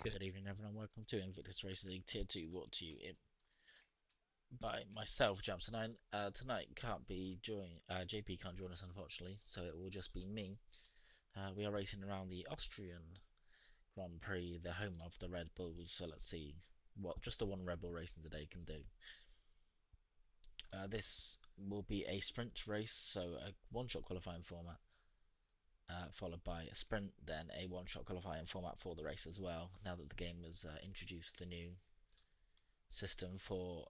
Good evening, everyone. Welcome to Invictus Racing League Tier 2, brought to you by myself, S19. Tonight can't be JP can't join us, unfortunately, so it will just be me. We are racing around the Austrian Grand Prix, the home of the Red Bulls, so let's see what just the one Red Bull racing today can do. This will be a sprint race, so a one-shot qualifying format, followed by a sprint, then a one-shot qualifying format for the race as well, now that the game has introduced the new system for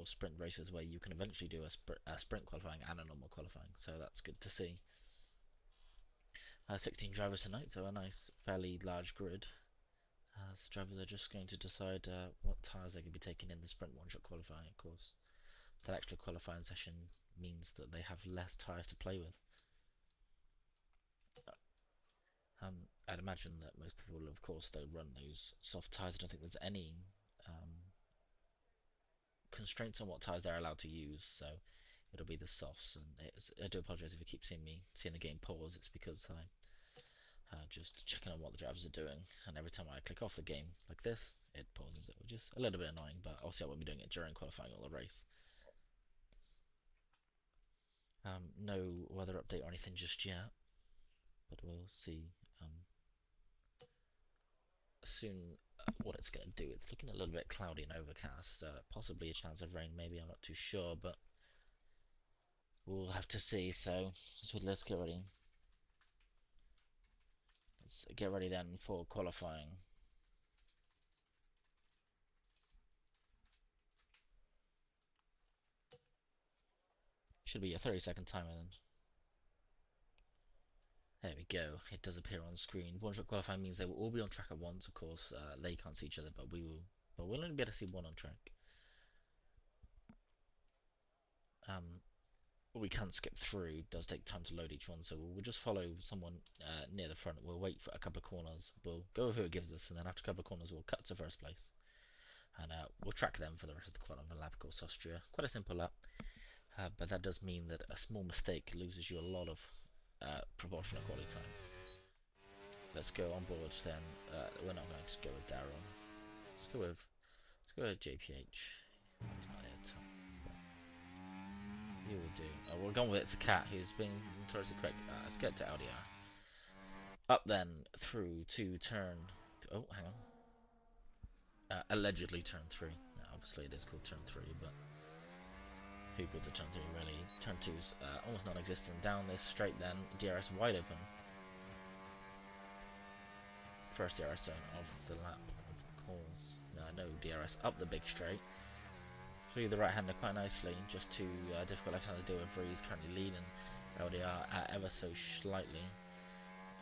sprint races where you can eventually do a sprint qualifying and a normal qualifying, so that's good to see. 16 drivers tonight, so a nice, fairly large grid. As drivers are just going to decide what tyres they're going to be taking in the sprint one-shot qualifying, of course. That extra qualifying session means that they have less tyres to play with. I'd imagine that most people will, of course, they'll run those soft tyres. I don't think there's any constraints on what tyres they're allowed to use, so it'll be the softs. And I do apologise if you keep seeing the game pause. It's because I'm just checking on what the drivers are doing, and every time I click off the game like this, it pauses it, which is a little bit annoying. But obviously, I won't be doing it during qualifying or the race. No weather update or anything just yet, but we'll see soon what it's going to do. It's looking a little bit cloudy and overcast, possibly a chance of rain. Maybe, I'm not too sure, but we'll have to see. So let's get ready. Let's get ready then for qualifying. Should be a 30-second timer then. There we go. It does appear on screen. One-shot qualifying means they will all be on track at once. Of course, they can't see each other, but we will. But we'll only be able to see one on track. We can't skip through. It does take time to load each one, so we'll just follow someone near the front. We'll wait for a couple of corners. We'll go with who it gives us, and then after a couple of corners, we'll cut to first place, and we'll track them for the rest of the qualifying lap. Of course, Austria, quite a simple lap, but that does mean that a small mistake loses you a lot of proportional quality time. Let's go on board then. We're not going to go with Daryl. Let's go with JPH. He's not here. He will do. We're going with It's a Cat, who's been notoriously quick. Let's get to LDR. Up then through to turn. Oh, hang on. Allegedly turn 3. Now, obviously, it is called turn 3, but who goes to turn 3 really? Turn 2's almost non-existent. Down this straight then, DRS wide open. First DRS zone of the lap, of course. No DRS up the big straight. Through the right-hander quite nicely. Just too difficult left-hander to deal with. He's currently leading LDR ever so slightly.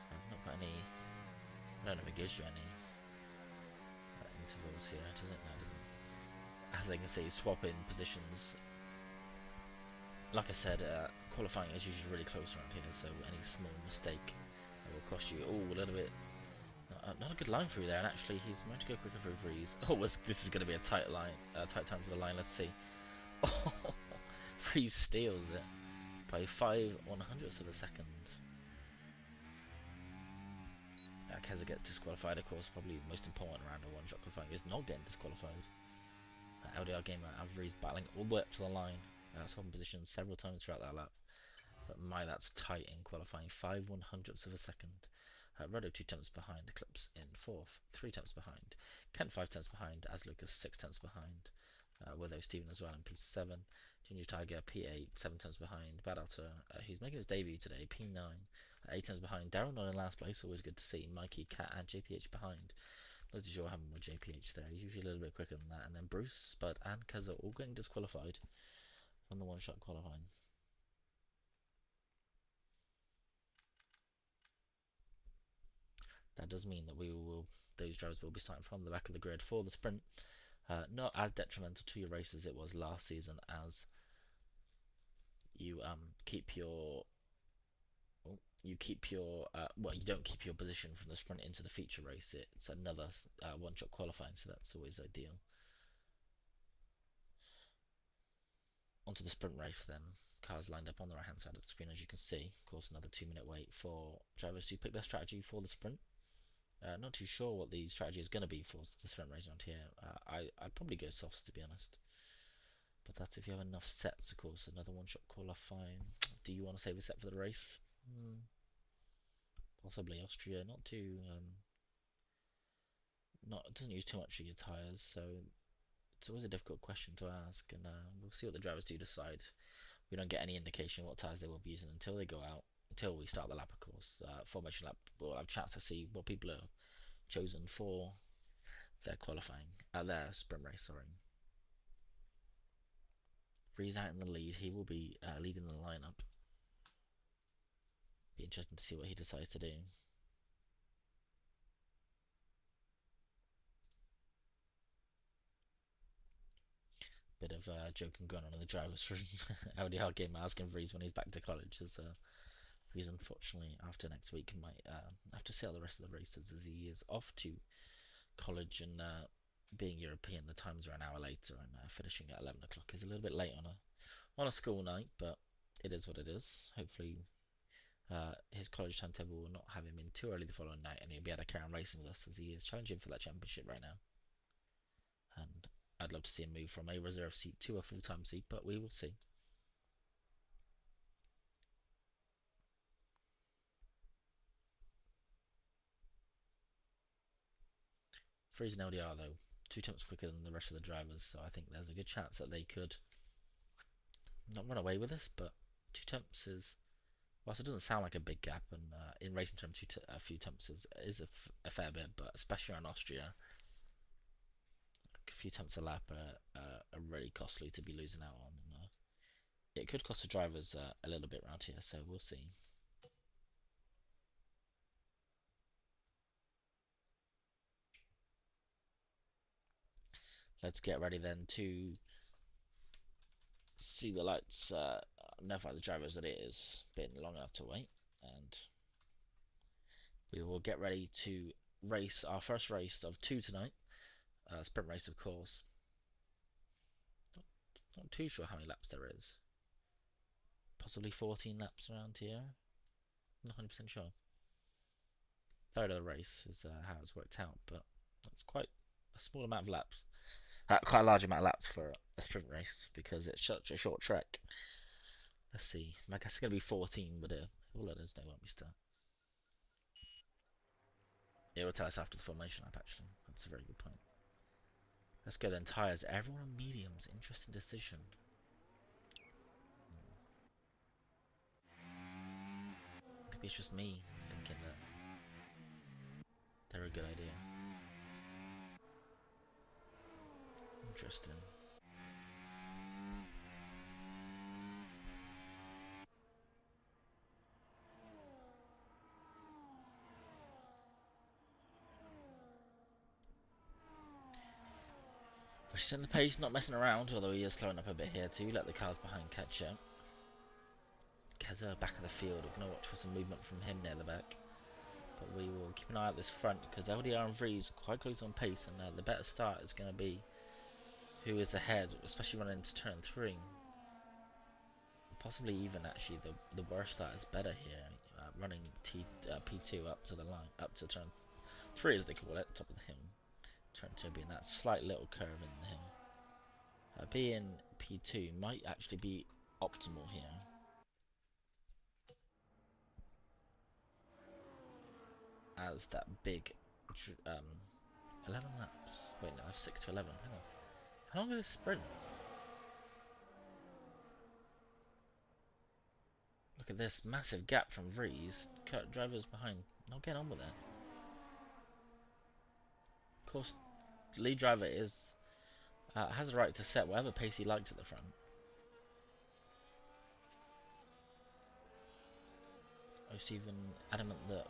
I've not got any. I don't know if it gives you any intervals here, does it? No, it doesn't. As they can see, swapping positions. Like I said, qualifying is usually really close around here, so any small mistake will across you. Oh, a little bit. Not a good line through there, and actually he's managed to go quicker through Vries. Oh, this is going to be a tight line, tight time for the line. Let's see. Oh, Vries steals it by 5/100ths of a second. Keza gets disqualified, of course. Probably the most important round of one-shot qualifying is not getting disqualified. LDR gamer and Vries battling all the way up to the line. Swapping positions several times throughout that lap. But my, that's tight in qualifying. 5/100ths of a second. Rodo 2 tenths behind, Eclipse in 4th, 3 tenths behind, Kent 5 tenths behind, As Lucas 6 tenths behind, Willow Steven as well in P7, Ginger Tiger P8 7 tenths behind, Bad Alter, who's making his debut today, P9 8 tenths behind, Daryl not in last place, always good to see, Mikey, Cat and JPH behind. Not too sure what happened with JPH there, he's usually a little bit quicker than that, and then Bruce, Spud and Keza all getting disqualified from the one-shot qualifying. That does mean that those drivers will be starting from the back of the grid for the sprint. Not as detrimental to your race as it was last season, as you keep your well, you don't keep your position from the sprint into the feature race. It's another one-shot qualifying, so that's always ideal. Onto the sprint race then. Cars lined up on the right hand side of the screen, as you can see. Of course, another 2-minute wait for drivers to pick their strategy for the sprint. Not too sure what the strategy is going to be for the sprint race around here. I'd probably go softs, to be honest. But that's if you have enough sets, of course. Another one-shot qualifying. Do you want to save a set for the race? Possibly Austria. Not too. It doesn't use too much of your tyres, so it's always a difficult question to ask. And we'll see what the drivers do decide. We don't get any indication what tyres they will be using until they go out. Until we start the lap, of course. Formation lap. We'll have a chance to see what people are chosen for their qualifying, their sprint race, sorry. Vries out in the lead, he will be leading the lineup. Be interesting to see what he decides to do. Bit of joking going on in the driver's room. LDR game asking Vries when he's back to college, as Vries unfortunately after next week might have to see out the rest of the races, as he is off to college, and being European, the times are an hour later, and finishing at 11 o'clock is a little bit late on a school night, but it is what it is. Hopefully his college timetable will not have him in too early the following night, and he'll be able to carry on racing with us, as he is challenging for that championship right now. And I'd love to see him move from a reserve seat to a full-time seat, but we will see. Freeze and LDR though, 2 tenths quicker than the rest of the drivers, so I think there's a good chance that they could not run away with this, but 2 tenths is, whilst it doesn't sound like a big gap, and in racing terms a few tenths is a fair bit, but especially around Austria, a few tenths a lap are really costly to be losing out on. And, it could cost the drivers a little bit around here, so we'll see. Let's get ready then to see the lights, notify the drivers that it has been long enough to wait, and we will get ready to race our first race of 2 tonight. Sprint race, of course. Not too sure how many laps there is. Possibly 14 laps around here. Not 100% sure. Third of the race is how it's worked out, but that's quite a small amount of laps. Quite a large amount of laps for a sprint race, because it's such a short track. Let's see. I guess it's going to be 14, but we'll let us know, won't we, still? It will tell us after the formation lap, actually. That's a very good point. Let's go then. Tyres. Everyone on mediums. Interesting decision. Maybe it's just me thinking that they're a good idea. Interesting. Push in the pace, not messing around, although he is slowing up a bit here too. Let the cars behind catch up. Keza back of the field. We're going to watch for some movement from him near the back. But we will keep an eye out this front because LDR and Vries quite close on pace, and the better start is going to be who is ahead, especially running into turn 3. Possibly even actually the worst start is better here, running P2 up to the line, up to turn 3 as they call it, top of the hill. Turn 2 being that slight little curve in the hill. Being P2 might actually be optimal here. As that big 11 laps. Wait, no, 6 to 11. Hang on. How long is this sprint? Look at this massive gap from Vries. Drivers behind. Not getting on with it. Of course, the lead driver has the right to set whatever pace he likes at the front. Stephen adamant that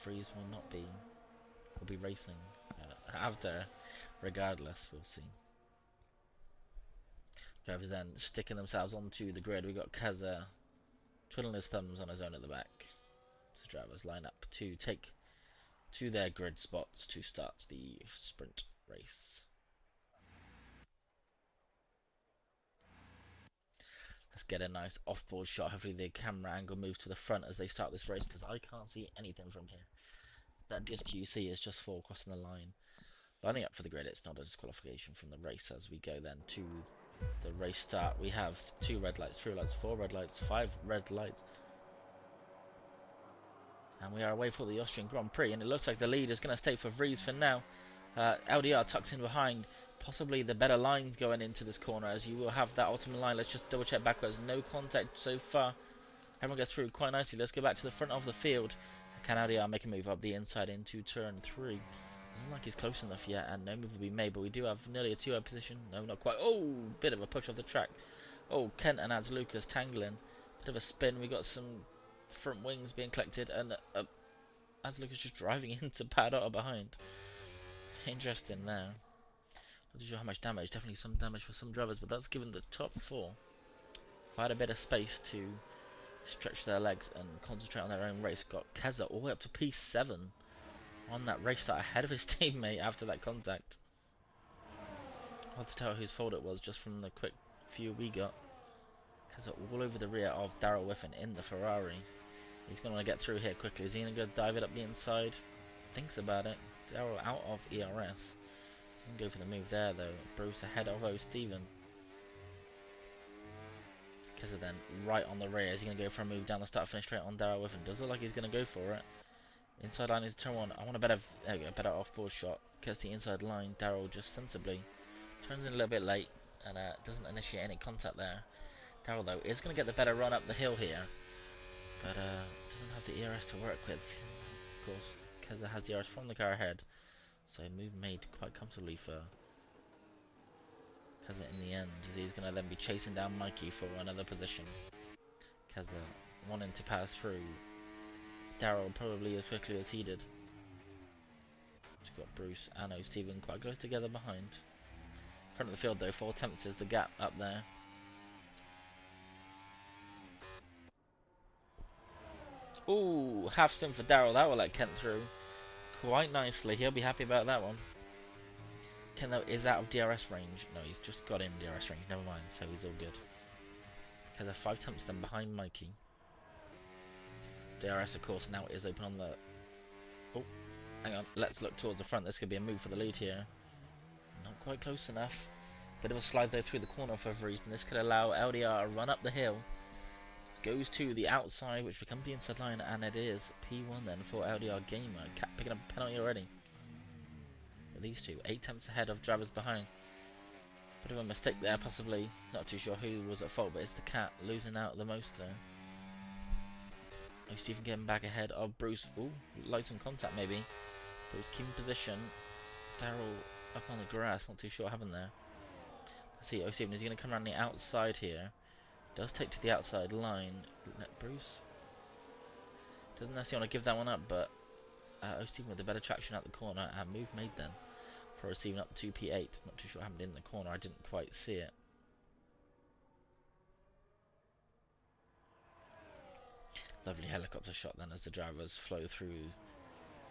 Vries will be racing after, regardless. We'll see. Drivers then sticking themselves onto the grid. We got Kaza twiddling his thumbs on his own at the back. So drivers line up to take to their grid spots to start the sprint race. Let's get a nice off-board shot. Hopefully the camera angle moves to the front as they start this race, because I can't see anything from here. That disc you see is just for crossing the line. Lining up for the grid, it's not a disqualification from the race. As we go then to the race start, we have 2 red lights, 3 lights, 4 red lights, 5 red lights. And we are away for the Austrian Grand Prix, and it looks like the lead is going to stay for Vries for now. LDR tucks in behind, possibly the better line going into this corner, as you will have that ultimate line. Let's just double check backwards. No contact so far. Everyone gets through quite nicely. Let's go back to the front of the field. Can LDR make a move up the inside into turn 3? Doesn't like he's close enough yet, and no move will be made, but we do have nearly a 2-hour position. No, not quite. Oh, bit of a push off the track. Oh, Kent and Az Lucas tangling. Bit of a spin. We got some front wings being collected, and Az Lucas just driving into Paddock behind. Interesting there. Not too sure how much damage. Definitely some damage for some drivers, but that's given the top 4 quite a bit of space to stretch their legs and concentrate on their own race. Got Keza all the way up to P7 on that race start, ahead of his teammate after that contact. Hard to tell whose fault it was just from the quick view we got. Keza all over the rear of Darrell Whiffen in the Ferrari. He's going to get through here quickly. Is he going to go dive it up the inside? Thinks about it. Darrell out of ERS. Doesn't go for the move there though. Bruce ahead of Steven. Keza then right on the rear. Is he going to go for a move down the start, finish straight on Darrell Whiffen? Does look like he's going to go for it. Inside line is turn 1. I want a better off-board shot. Gets the inside line. Darrell just sensibly turns in a little bit late and doesn't initiate any contact there. Darrell though is going to get the better run up the hill here, but doesn't have the ERS to work with. Of course, Keza has the ERS from the car ahead, so move made quite comfortably for Keza in the end, as he's going to then be chasing down Mikey for another position. Keza wanting to pass through Darrell probably as quickly as he did. We've got Bruce and Steven quite close together behind. Front of the field though, 4 attempts is the gap up there. Ooh, half spin for Darrell. That will let Kent through quite nicely. He'll be happy about that one. Kent though is out of DRS range. No, he's just got in DRS range. Never mind. So he's all good. Because 5 attempts then behind Mikey. DRS of course now is open on the... Oh, hang on. Let's look towards the front. This could be a move for the lead here. Not quite close enough. Bit of a slide though through the corner for Vries, and this could allow LDR to run up the hill. Goes to the outside, which becomes the inside line, and it is P1 then for LDR Gamer. Cat picking up a penalty already. But these 2, 8 attempts ahead of drivers behind. Bit of a mistake there, possibly. Not too sure who was at fault, but it's the Cat losing out the most there. Stephen getting back ahead of Bruce. Ooh, like some contact maybe. Bruce keeping position. Darrell up on the grass, not too sure what happened there. Let's see, Stephen is he going to come around the outside here. Does take to the outside line. Let Bruce doesn't necessarily want to give that one up, but Steven with the better traction out the corner, and move made then for Steven up to P8. Not too sure what happened in the corner. I didn't quite see it. Lovely helicopter shot then as the drivers flow through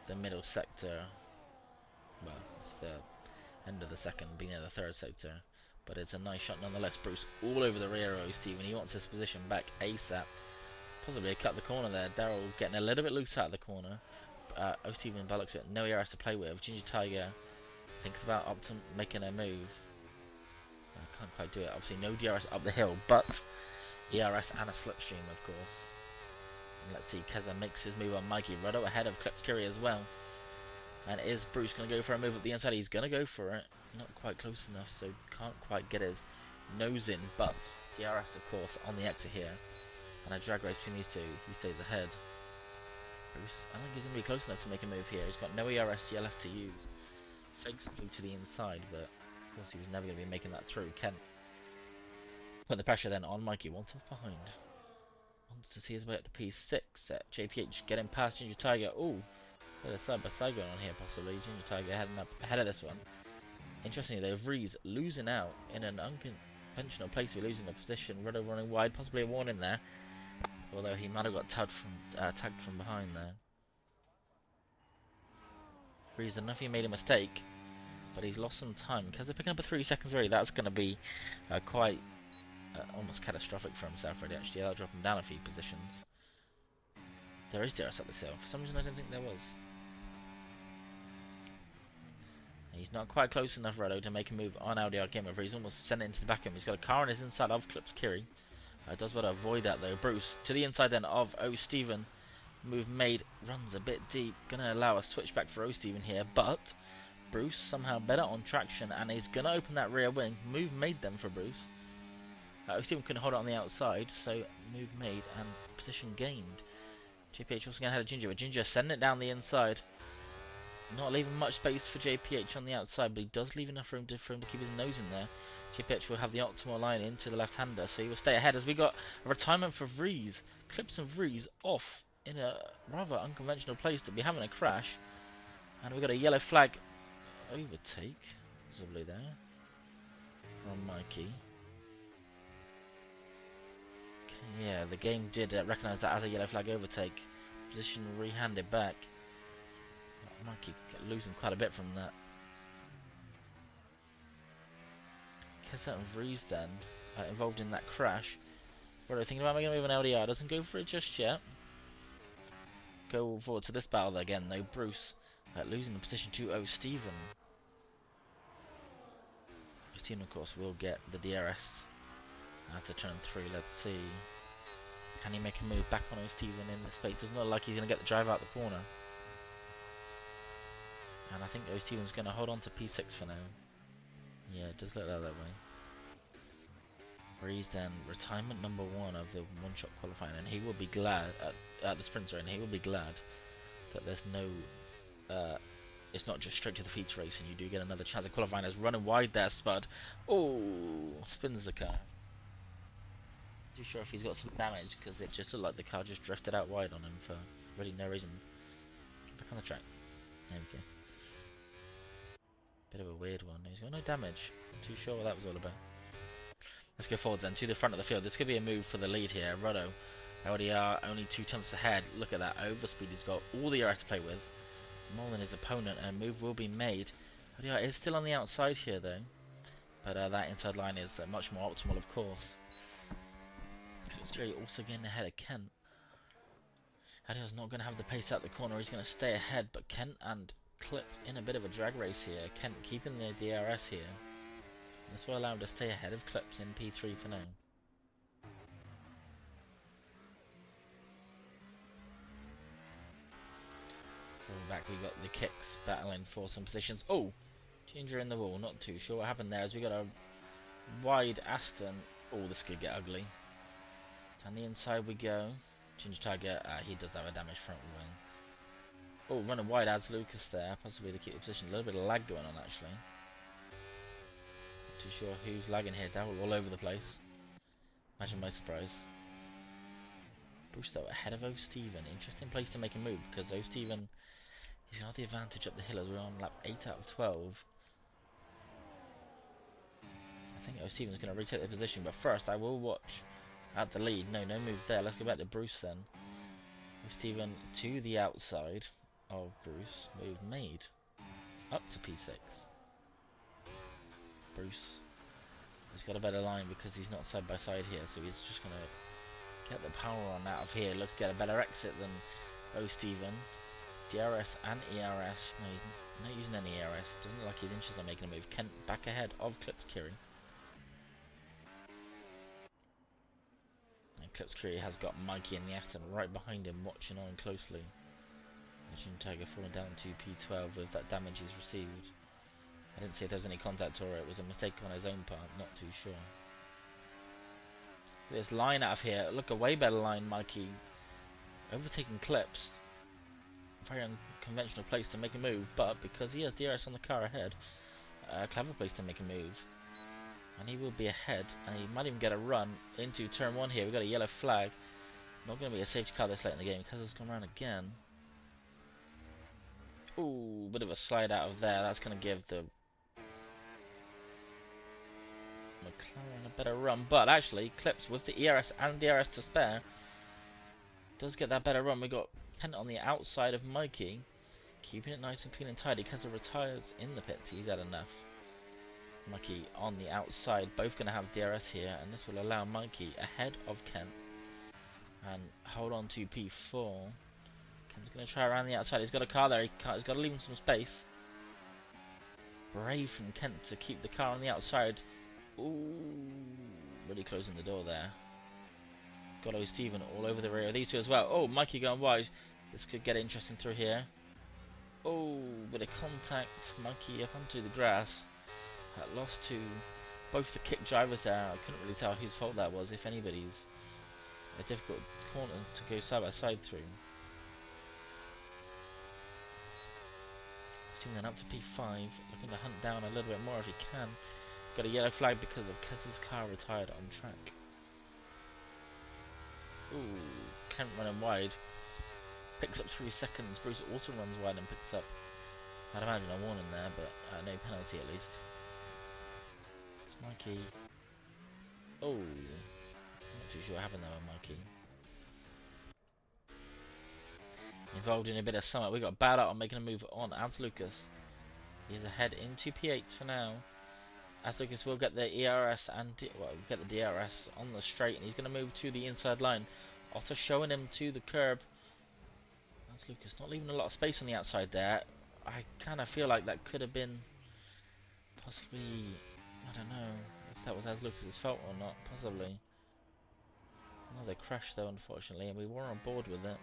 the middle sector. Well, it's the end of the second, beginning of the third sector. But it's a nice shot nonetheless. Bruce all over the rear of Stephen. He wants his position back ASAP. Possibly cut the corner there. Daryl getting a little bit loose out of the corner. Stephen by looks at it, no ERS to play with. Ginger Tiger thinks about making a move. Can't quite do it. Obviously no DRS up the hill, but ERS and a slipstream, of course. And let's see, Keza makes his move on Mikey. Ruddo ahead of Klepskiri as well. And is Bruce going to go for a move at the inside? He's going to go for it. Not quite close enough, so can't quite get his nose in. But DRS, of course, on the exit here. And a drag race between these two. He stays ahead. Bruce, I don't think he's going to be close enough to make a move here. He's got no ERS left to use. Fakes through to the inside, but of course he was never going to be making that through. Kent put the pressure then on Mikey. Once off behind. Wants to see his way up to P6. JPH getting past Ginger Tiger. Ooh. There's a side by side going on here, possibly. Ginger Tiger heading up ahead of this one. Interestingly, though, Vries losing out in an unconventional place. We're losing a position. Ruddo running wide, possibly a warning there. Although he might have got tagged from behind there. Vries, enough he made a mistake, but he's lost some time. Because they're picking up a 3 seconds already, that's going to be quite almost catastrophic for himself, really, actually. That'll drop him down a few positions. There is DRS up this hill. For some reason, I didn't think there was. He's not quite close enough, Ruddo, to make a move on LDR Gamer. He's almost sent it into the back of him. He's got a car on his inside of Klepskiri. Does want to avoid that, though. Bruce to the inside then of Stephen. Move made. Runs a bit deep. Going to allow a switch back for Stephen here. But Bruce somehow better on traction. And he's going to open that rear wing. Move made then for Bruce. Stephen couldn't hold it on the outside. So move made and position gained. JPH also going ahead of Ginger. But Ginger sending it down the inside. Not leaving much space for JPH on the outside, but he does leave enough room for him to keep his nose in there. JPH will have the optimal line into the left-hander, so he will stay ahead as we got a retirement for Vries. Clips and Vries off in a rather unconventional place to be having a crash. And we got a yellow flag overtake, visibly there, from Mikey. Okay, yeah, the game did recognise that as a yellow flag overtake. Position rehanded back. Mikey losing quite a bit from that. Kessa and Vries then involved in that crash. What are we thinking about making a move on LDR? Doesn't go for it just yet. Go forward to this battle again though. Bruce losing the position to Stephen. Stephen, of course, will get the DRS after turn 3. Let's see. Can he make a move back on Stephen in the space? Doesn't look like he's going to get the drive out the corner. And I think Stephen's going to hold on to P6 for now. Yeah, it does look like that way. Vries then, retirement number 1 of the one-shot qualifying, and he will be glad, at the sprinter, and he will be glad that there's no, it's not just straight to the feature race, and you do get another chance of qualifying. As running wide there, Spud. Oh, spins the car. Not too sure if he's got some damage, because it just looked like the car just drifted out wide on him for really no reason. Get back on the track. There we go. Bit of a weird one. He's got no damage. Not too sure what that was all about. Let's go forward then to the front of the field. This could be a move for the lead here. Ruddo, LDR only 2 tenths ahead. Look at that overspeed. He's got all the ERS to play with. More than his opponent, and a move will be made. LDR is still on the outside here though. But that inside line is much more optimal, of course. Straight also getting ahead of Kent. LDR's not going to have the pace out the corner. He's going to stay ahead, but Kent and Clip in a bit of a drag race here. Kent keeping the DRS here. This will allow him to stay ahead of Clips in P3 for now. Forward back, we got the kicks battling for some positions. Oh, Ginger in the wall. Not too sure what happened there as we got a wide Aston. Oh, this could get ugly. Down the inside we go. Ginger Tiger, he does have a damaged front wing. Oh, running wide as Lucas there, possibly to keep the position. A little bit of lag going on actually. Not too sure who's lagging here. Daryl all over the place. Imagine my surprise. Bruce though ahead of Stephen. Interesting place to make a move because Stephen, he's got the advantage up the hill as we're on lap 8 out of 12. I think Stephen's going to retake the position, but first I will watch at the lead. No move there. Let's go back to Bruce then. Stephen to the outside of Bruce. Move made. Up to P6. Bruce has got a better line because he's not side by side here, so he's just going to get the power on out of here. Look to get a better exit than Stephen. DRS and ERS. No, he's not using any ERS. Doesn't look like he's interested in making a move. Kent back ahead of Clips Curie. And Clips Curie has got Mikey and the Aston right behind him, watching on closely. Legend Tiger falling down to P12 with that damage he's received. I didn't see if there was any contact or it was a mistake on his own part, not too sure. This line out of here, look, a way better line, Mikey. Overtaking Clips. Very unconventional place to make a move, but because he has DRS on the car ahead, a clever place to make a move. And he will be ahead, and he might even get a run into turn 1 here. We've got a yellow flag. Not going to be a safety car this late in the game because it's gone around again. Ooh, bit of a slide out of there. That's going to give the McLaren a better run, but actually Clips with the ERS and DRS to spare does get that better run. We got Kent on the outside of Mikey, keeping it nice and clean and tidy because the retires in the pits. He's had enough. Mikey on the outside, both going to have DRS here, and this will allow Mikey ahead of Kent and hold on to P4. Kent's going to try around the outside. He's got a car there. He's got to leave him some space. Brave from Kent to keep the car on the outside. Ooh, really closing the door there. Got Stephen all over the rear of these two as well. Oh, Mikey going wide. This could get interesting through here. Oh, bit of contact. Mikey up onto the grass. Lost to both the kick drivers there. I couldn't really tell whose fault that was, if anybody's. A difficult corner to go side by side through. Stephen then up to P5, looking to hunt down a little bit more if he can. Got a yellow flag because of Kess's car retired on track. Ooh, Kent running wide. Picks up 3 seconds. Bruce also runs wide and picks up, I'd imagine, a warning there, but no penalty at least. It's Mikey. Oh, not too sure what happened there with Mikey. Involved in a bit of summit. We got Bad on making a move on as Lucas. He's ahead into P8 for now. As Lucas will get the ERS and get the DRS on the straight, and he's going to move to the inside line. Otto showing him to the curb. As Lucas not leaving a lot of space on the outside there. I kind of feel like that could have been possibly, I don't know if that was as Lucas's fault or not, possibly. Another crash though, unfortunately, and we were on board with it.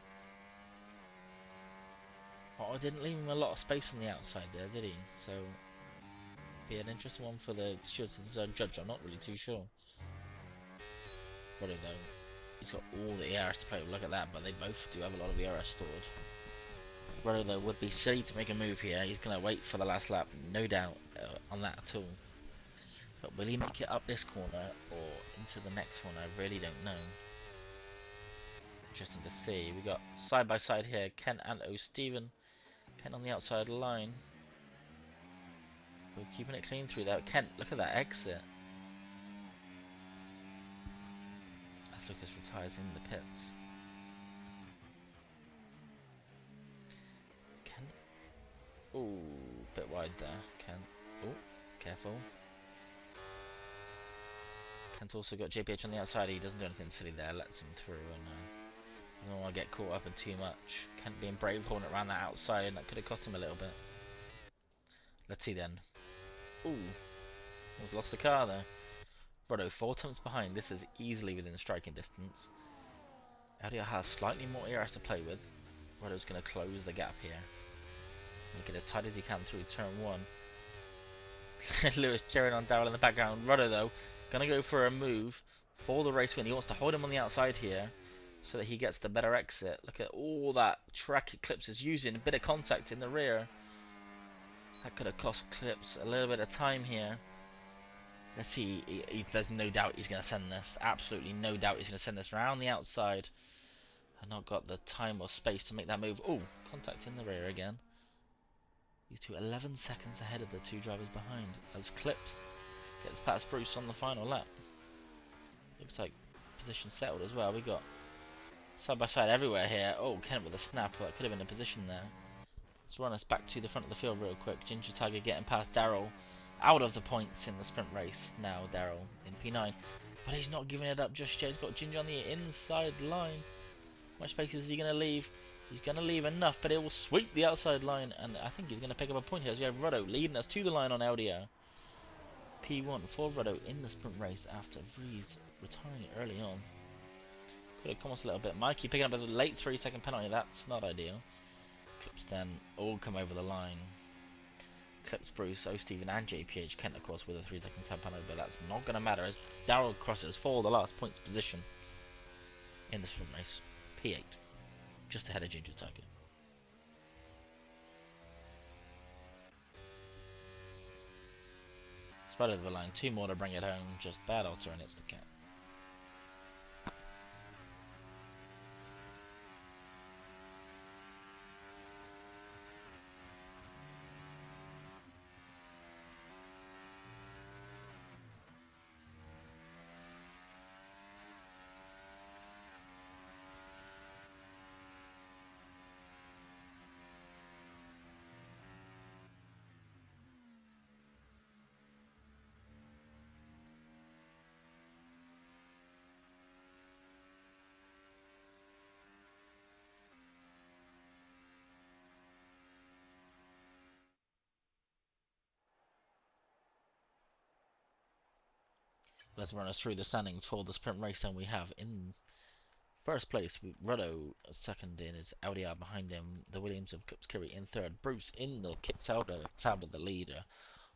Oh, I didn't leave him a lot of space on the outside there, did he? So be an interesting one for the stewards and judge. I'm not really too sure. Probably though, he's got all the ERS to play with. Look at that, but they both do have a lot of ERS stored. Brother though would be silly to make a move here. He's going to wait for the last lap, no doubt on that at all. But will he make it up this corner or into the next one? I really don't know. Interesting to see. We got side by side here, Kent and Stephen. Kent on the outside line. We're keeping it clean through there. Kent, look at that exit. As Lucas retires in the pits. Kent. Ooh, bit wide there. Kent. Oh, careful. Kent also got JPH on the outside. He doesn't do anything silly there. Lets him through and doesn't want to get caught up in too much. Kent being brave, holding it around that outside, and that could have cost him a little bit. Let's see then. Ooh, almost lost the car there. Roddo 4 attempts behind. This is easily within striking distance. LDR has slightly more ERS to play with. Roddo's going to close the gap here. Make it as tight as he can through turn 1. Lewis cheering on Darrell in the background. Roddo though, going to go for a move for the race win. He wants to hold him on the outside here so that he gets the better exit. Look at all that track Eclipse is using. A bit of contact in the rear. That could have cost Clips a little bit of time here. Let's see, there's no doubt he's going to send this. Absolutely no doubt he's going to send this around the outside. I've not got the time or space to make that move. Oh, contact in the rear again. These two 11 seconds ahead of the two drivers behind. As Clips gets past Bruce on the final lap. Looks like position settled as well. We got side by side everywhere here. Oh, Kent with a snap. That could have been a position there. Let's run us back to the front of the field real quick. Ginger Tiger getting past Daryl out of the points in the sprint race. Now Daryl in P9, but he's not giving it up just yet. He's got Ginger on the inside line. How much space is he going to leave? He's going to leave enough, but it will sweep the outside line, and I think he's going to pick up a point here. So we have Ruddo leading us to the line on LDR. P1 for Ruddo in the sprint race after Vries retiring early on. Could have come us a little bit. Mikey picking up a late 3-second penalty. That's not ideal. Clips then all come over the line. Clips Bruce, O Steven and JPH Kent of course with a 3-second time penalty, but that's not going to matter as Daryl crosses for the last points position in the sprint race. P8. Just ahead of Ginger Tiger. Spread over the line, 2 more to bring it home, just bad alter and it's the cat. Let's run us through the standings for the sprint race. Then we have in first place Ruddo, second in is LDR behind him, the Williams of Clips Curry in third, Bruce in the Kip Sauber, the leader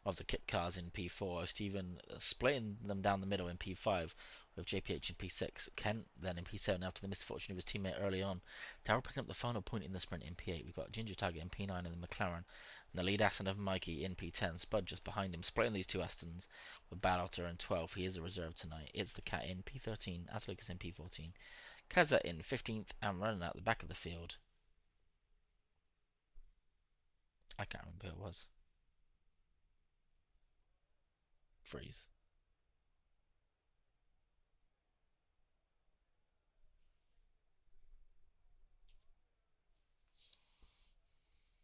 of the Kip cars in P4, Stephen splitting them down the middle in P5 with JPH in P6, Kent then in P7 after the misfortune of his teammate early on. Darryl picking up the final point in the sprint in P8. We've got Ginger Tiger in P9 and the McLaren, and the lead Aston of Mikey in P10, Spud just behind him, splitting these two Astons with Bad Otter in 12. He is a reserve tonight. It's the Cat in P13, as Lucas in P14, Kaza in 15th and running out the back of the field. I can't remember who it was. Freeze.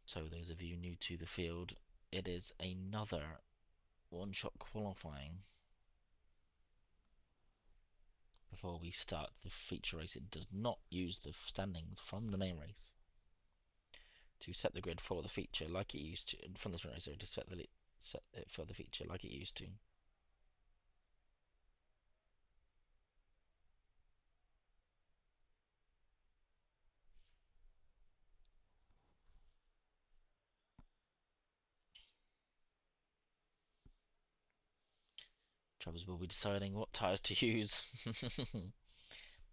So those of you new to the field, it is another one-shot qualifying before we start the feature race. It does not use the standings from the main race to set the grid for the feature like it used to, from the sprint race, to set it for the feature like it used to. Drivers will be deciding what tyres to use. I think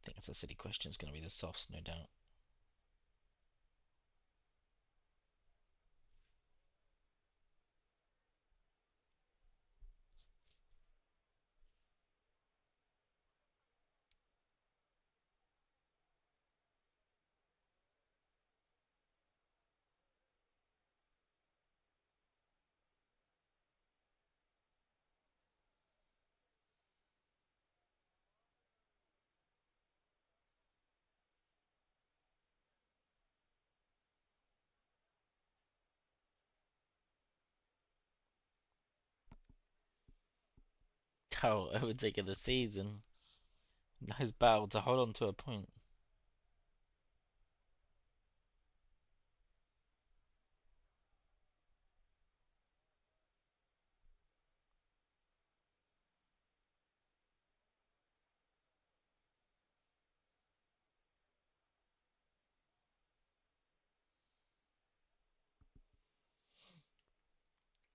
that's a silly question. It's going to be the softs, no doubt. Oh, overtaking the season. Nice battle to hold on to a point.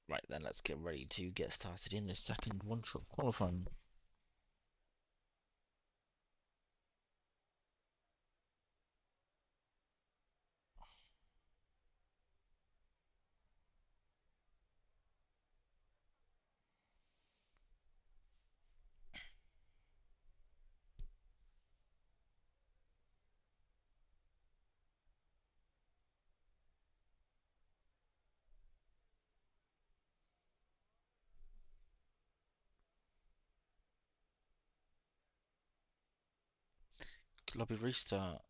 Right then, let's get ready to get started in this second one-shot qualifying. Lobby restart.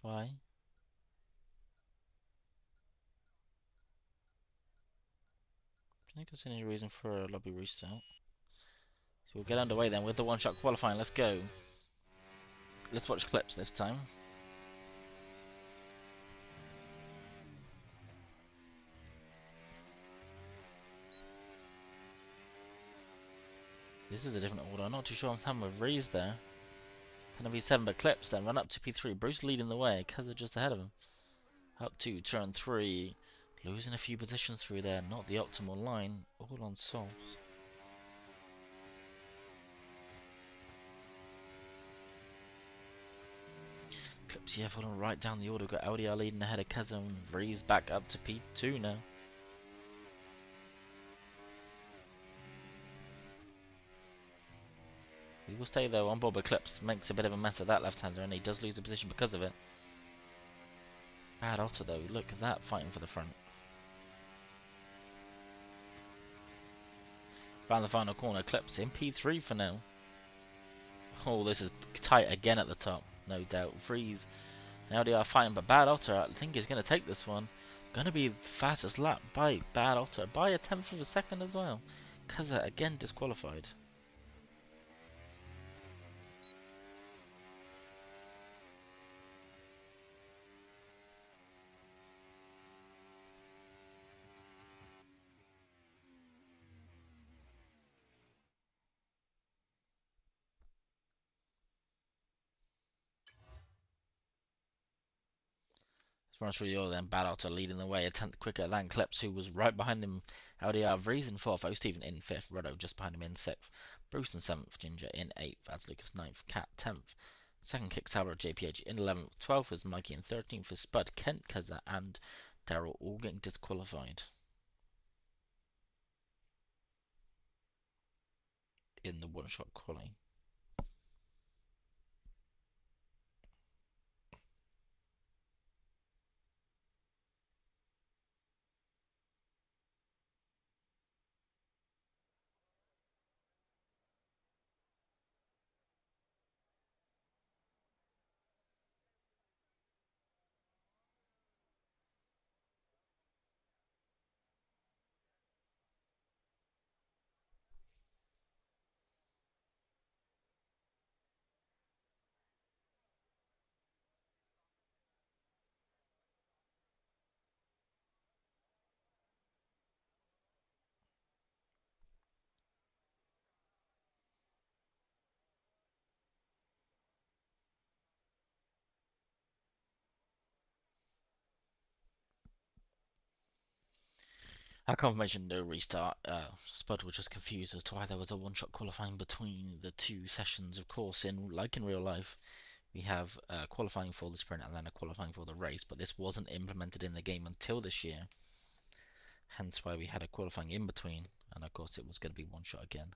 Why? I think there's any reason for a lobby restart. So we'll get underway then with the one-shot qualifying. Let's go. Let's watch clips this time. This is a different order. I'm not too sure I'm having with Reese there. 10 of V7, but clips then run up to P3. Bruce leading the way. Keza just ahead of him. Up to turn 3. Losing a few positions through there. Not the optimal line. All on softs. Clips, yeah, following right down the order. Got LDR leading ahead of Keza and Reese back up to P2 now. He will stay though on board, but Clips makes a bit of a mess of that left-hander and he does lose a position because of it. Bad Otter though, look at that fighting for the front. Round the final corner, Clips in P3 for now. Oh, this is tight again at the top, no doubt. Freeze and LDR fighting, but Bad Otter I think is going to take this one. Going to be the fastest lap by Bad Otter by a tenth of a second as well. Kaza again disqualified. Runs through the order then, Bad Otter leading the way, a tenth quicker than Clips, who was right behind him. LDR Vries in 4th, O Stephen in 5th, Roddo just behind him in 6th, Bruce in 7th, Ginger in 8th, as Lucas 9th, Cat 10th, second kick Sauber JPH in 11th, 12th was Mikey in 13th for Spud, Kent, Keza and Daryl all getting disqualified in the one-shot quality. Our confirmation no restart. Spud was just confused as to why there was a one-shot qualifying between the two sessions. Of course, like in real life, we have qualifying for the sprint and then a qualifying for the race, but this wasn't implemented in the game until this year. Hence why we had a qualifying in between, and of course it was going to be one shot again.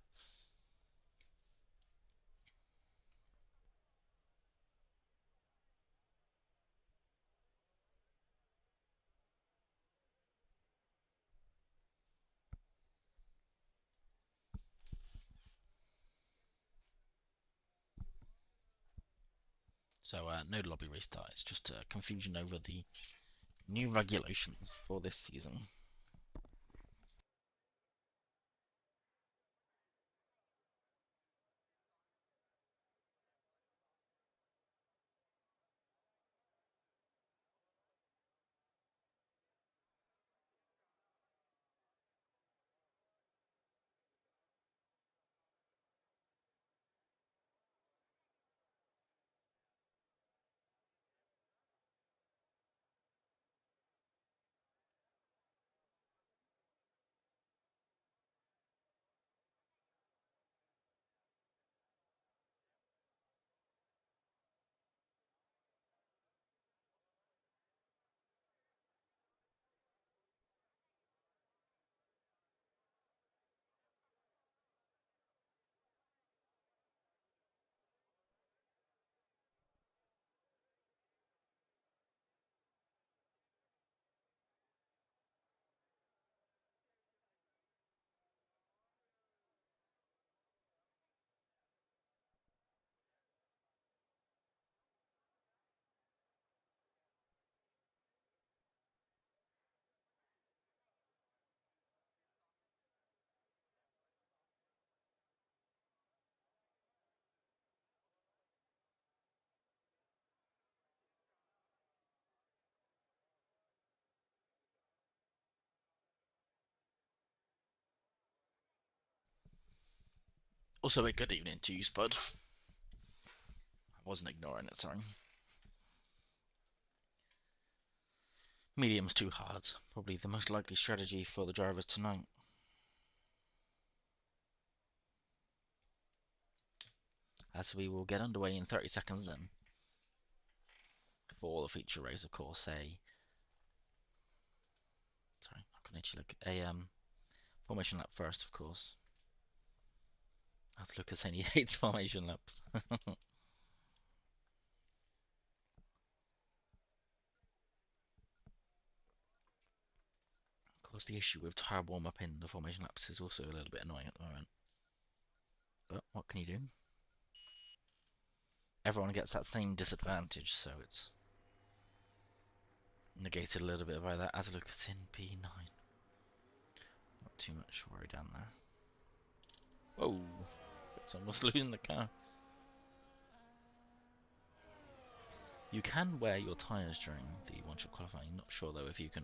So no lobby restart, it's just confusion over the new regulations for this season. Also, a good evening to you, Spud. I wasn't ignoring it, sorry. Medium's too hard. Probably the most likely strategy for the drivers tonight. As we will get underway in 30 seconds then. For the feature race, of course, sorry, I can actually look at a formation lap first, of course. As Lucas only hates formation laps. Of course, the issue with tyre warm-up in the formation laps is also a little bit annoying at the moment. But what can you do? Everyone gets that same disadvantage, so it's negated a little bit by that. As Lucas in P9. Not too much worry down there. Whoa! It's almost losing the car. You can wear your tyres during the one-shot qualifying. Not sure though if you can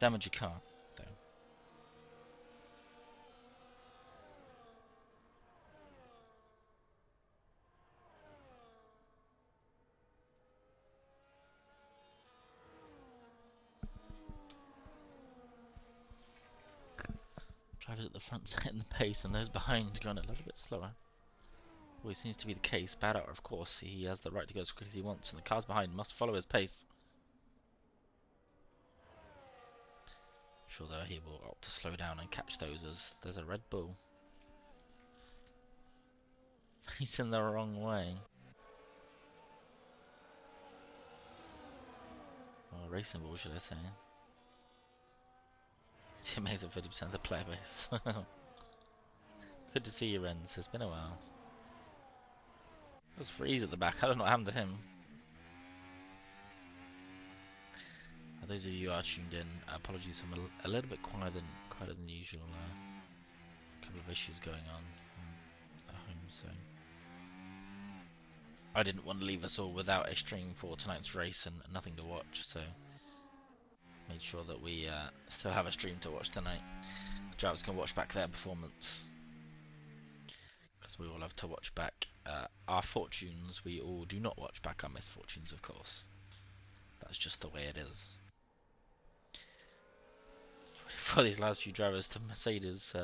damage your car though. Drivers at the front setting the pace and those behind going a little bit slower. Always seems to be the case. Bad out, of course, he has the right to go as quick as he wants, and the cars behind must follow his pace. I'm sure though he will opt to slow down and catch those as there's a Red Bull facing the wrong way. Or racing ball, should I say. Teammates at 50% of the player base. Good to see you, Renz. It's been a while. There's Freeze at the back. I don't know what happened to him. Those of you who are tuned in, apologies, I'm a little bit quieter than usual. A couple of issues going on at home, so I didn't want to leave us all without a stream for tonight's race and nothing to watch, so made sure that we still have a stream to watch tonight. The drivers can watch back their performance, because we all have to watch back our fortunes. We all do not watch back our misfortunes, of course. That's just the way it is. For these last few drivers to Mercedes,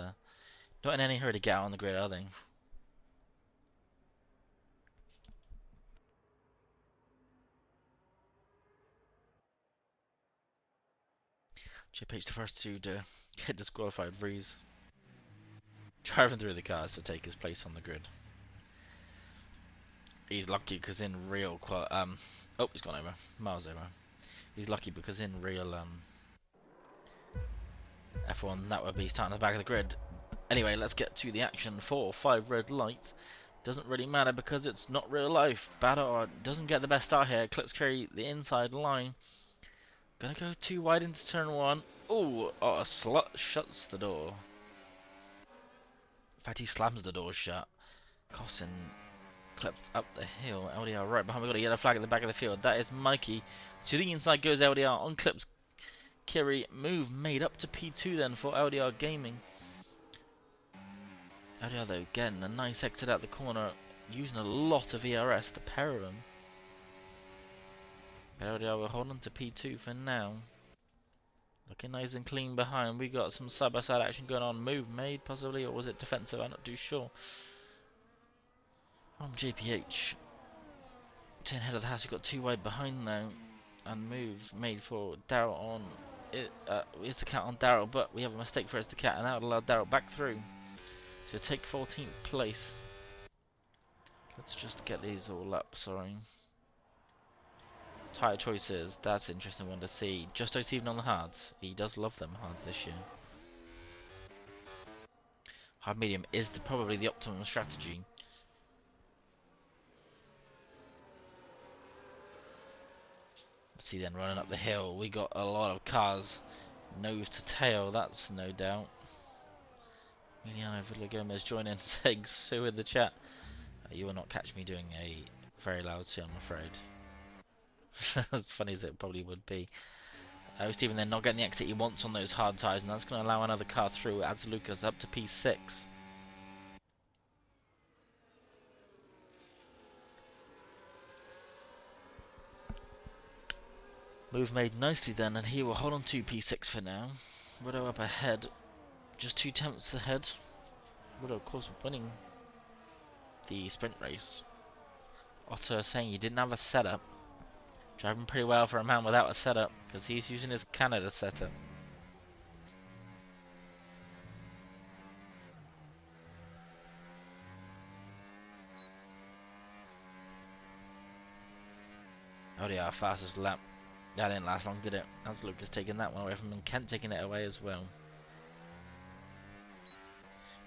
not in any hurry to get out on the grid, are they? Chip H the first two to get disqualified. Vries driving through the cars to take his place on the grid. He's lucky because in real oh, he's gone over, miles over. He's lucky because in real F1 that would be starting at the back of the grid. Anyway, let's get to the action. 4, 5 red lights. Doesn't really matter because it's not real life. Badar doesn't get the best start here. Clips carry the inside line. Gonna go too wide into turn 1. Ooh, oh, a slut shuts the door. In fact, he slams the door shut. Costin clipped up the hill. LDR right behind. We've got a yellow flag at the back of the field. That is Mikey. To the inside goes LDR. On clips Kiri. Move made up to P2 then for LDR Gaming. LDR though, getting a nice exit out the corner. Using a lot of ERS, the pair of them. But LDR will hold on to P2 for now. Looking nice and clean behind. We got some side-by-side action going on. Move made possibly, or was it defensive? I'm not too sure. From JPH. 10 head of the house. We've got 2 wide behind now. And move made for Daryl on. It's the cat on Daryl, but we have a mistake for the cat, and that would allow Daryl back through to take 14th place. Let's just get these all up, sorry. Tyre choices, that's an interesting one to see. Justo's even on the hards. He does love them hards this year. Hard medium is probably the optimum strategy. Let's see then, running up the hill, we got a lot of cars nose to tail, that's no doubt. Emiliano Villagomez joining, saying so in the chat. You will not catch me doing a very loud C, I'm afraid. As funny as it probably would be. Stephen then not getting the exit he wants on those hard tyres, and that's going to allow another car through. Adds Lucas up to P6. Move made nicely then, and he will hold on to P6 for now. Rideau up ahead, just 2 tenths ahead. Rideau, of course, winning the sprint race. Otto saying he didn't have a setup. Driving pretty well for a man without a setup, because he's using his Canada setup. LDR fastest lap. That didn't last long, did it? That's Lucas taking that one away from him, and Kent taking it away as well.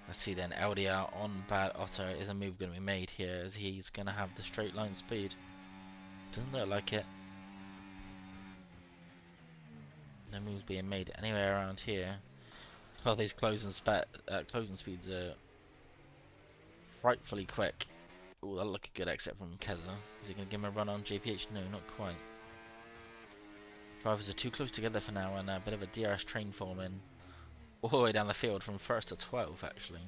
Let's see then, LDR on Bad Otto. Is a move going to be made here, as he's going to have the straight line speed? Doesn't look like it. No moves being made anywhere around here. Well, these closing speeds are frightfully quick. Oh, that'll look a good exit from Keza. Is he going to give him a run on JPH? No, not quite. Drivers are too close together for now, and a bit of a DRS train forming all the way down the field from 1st to 12th actually.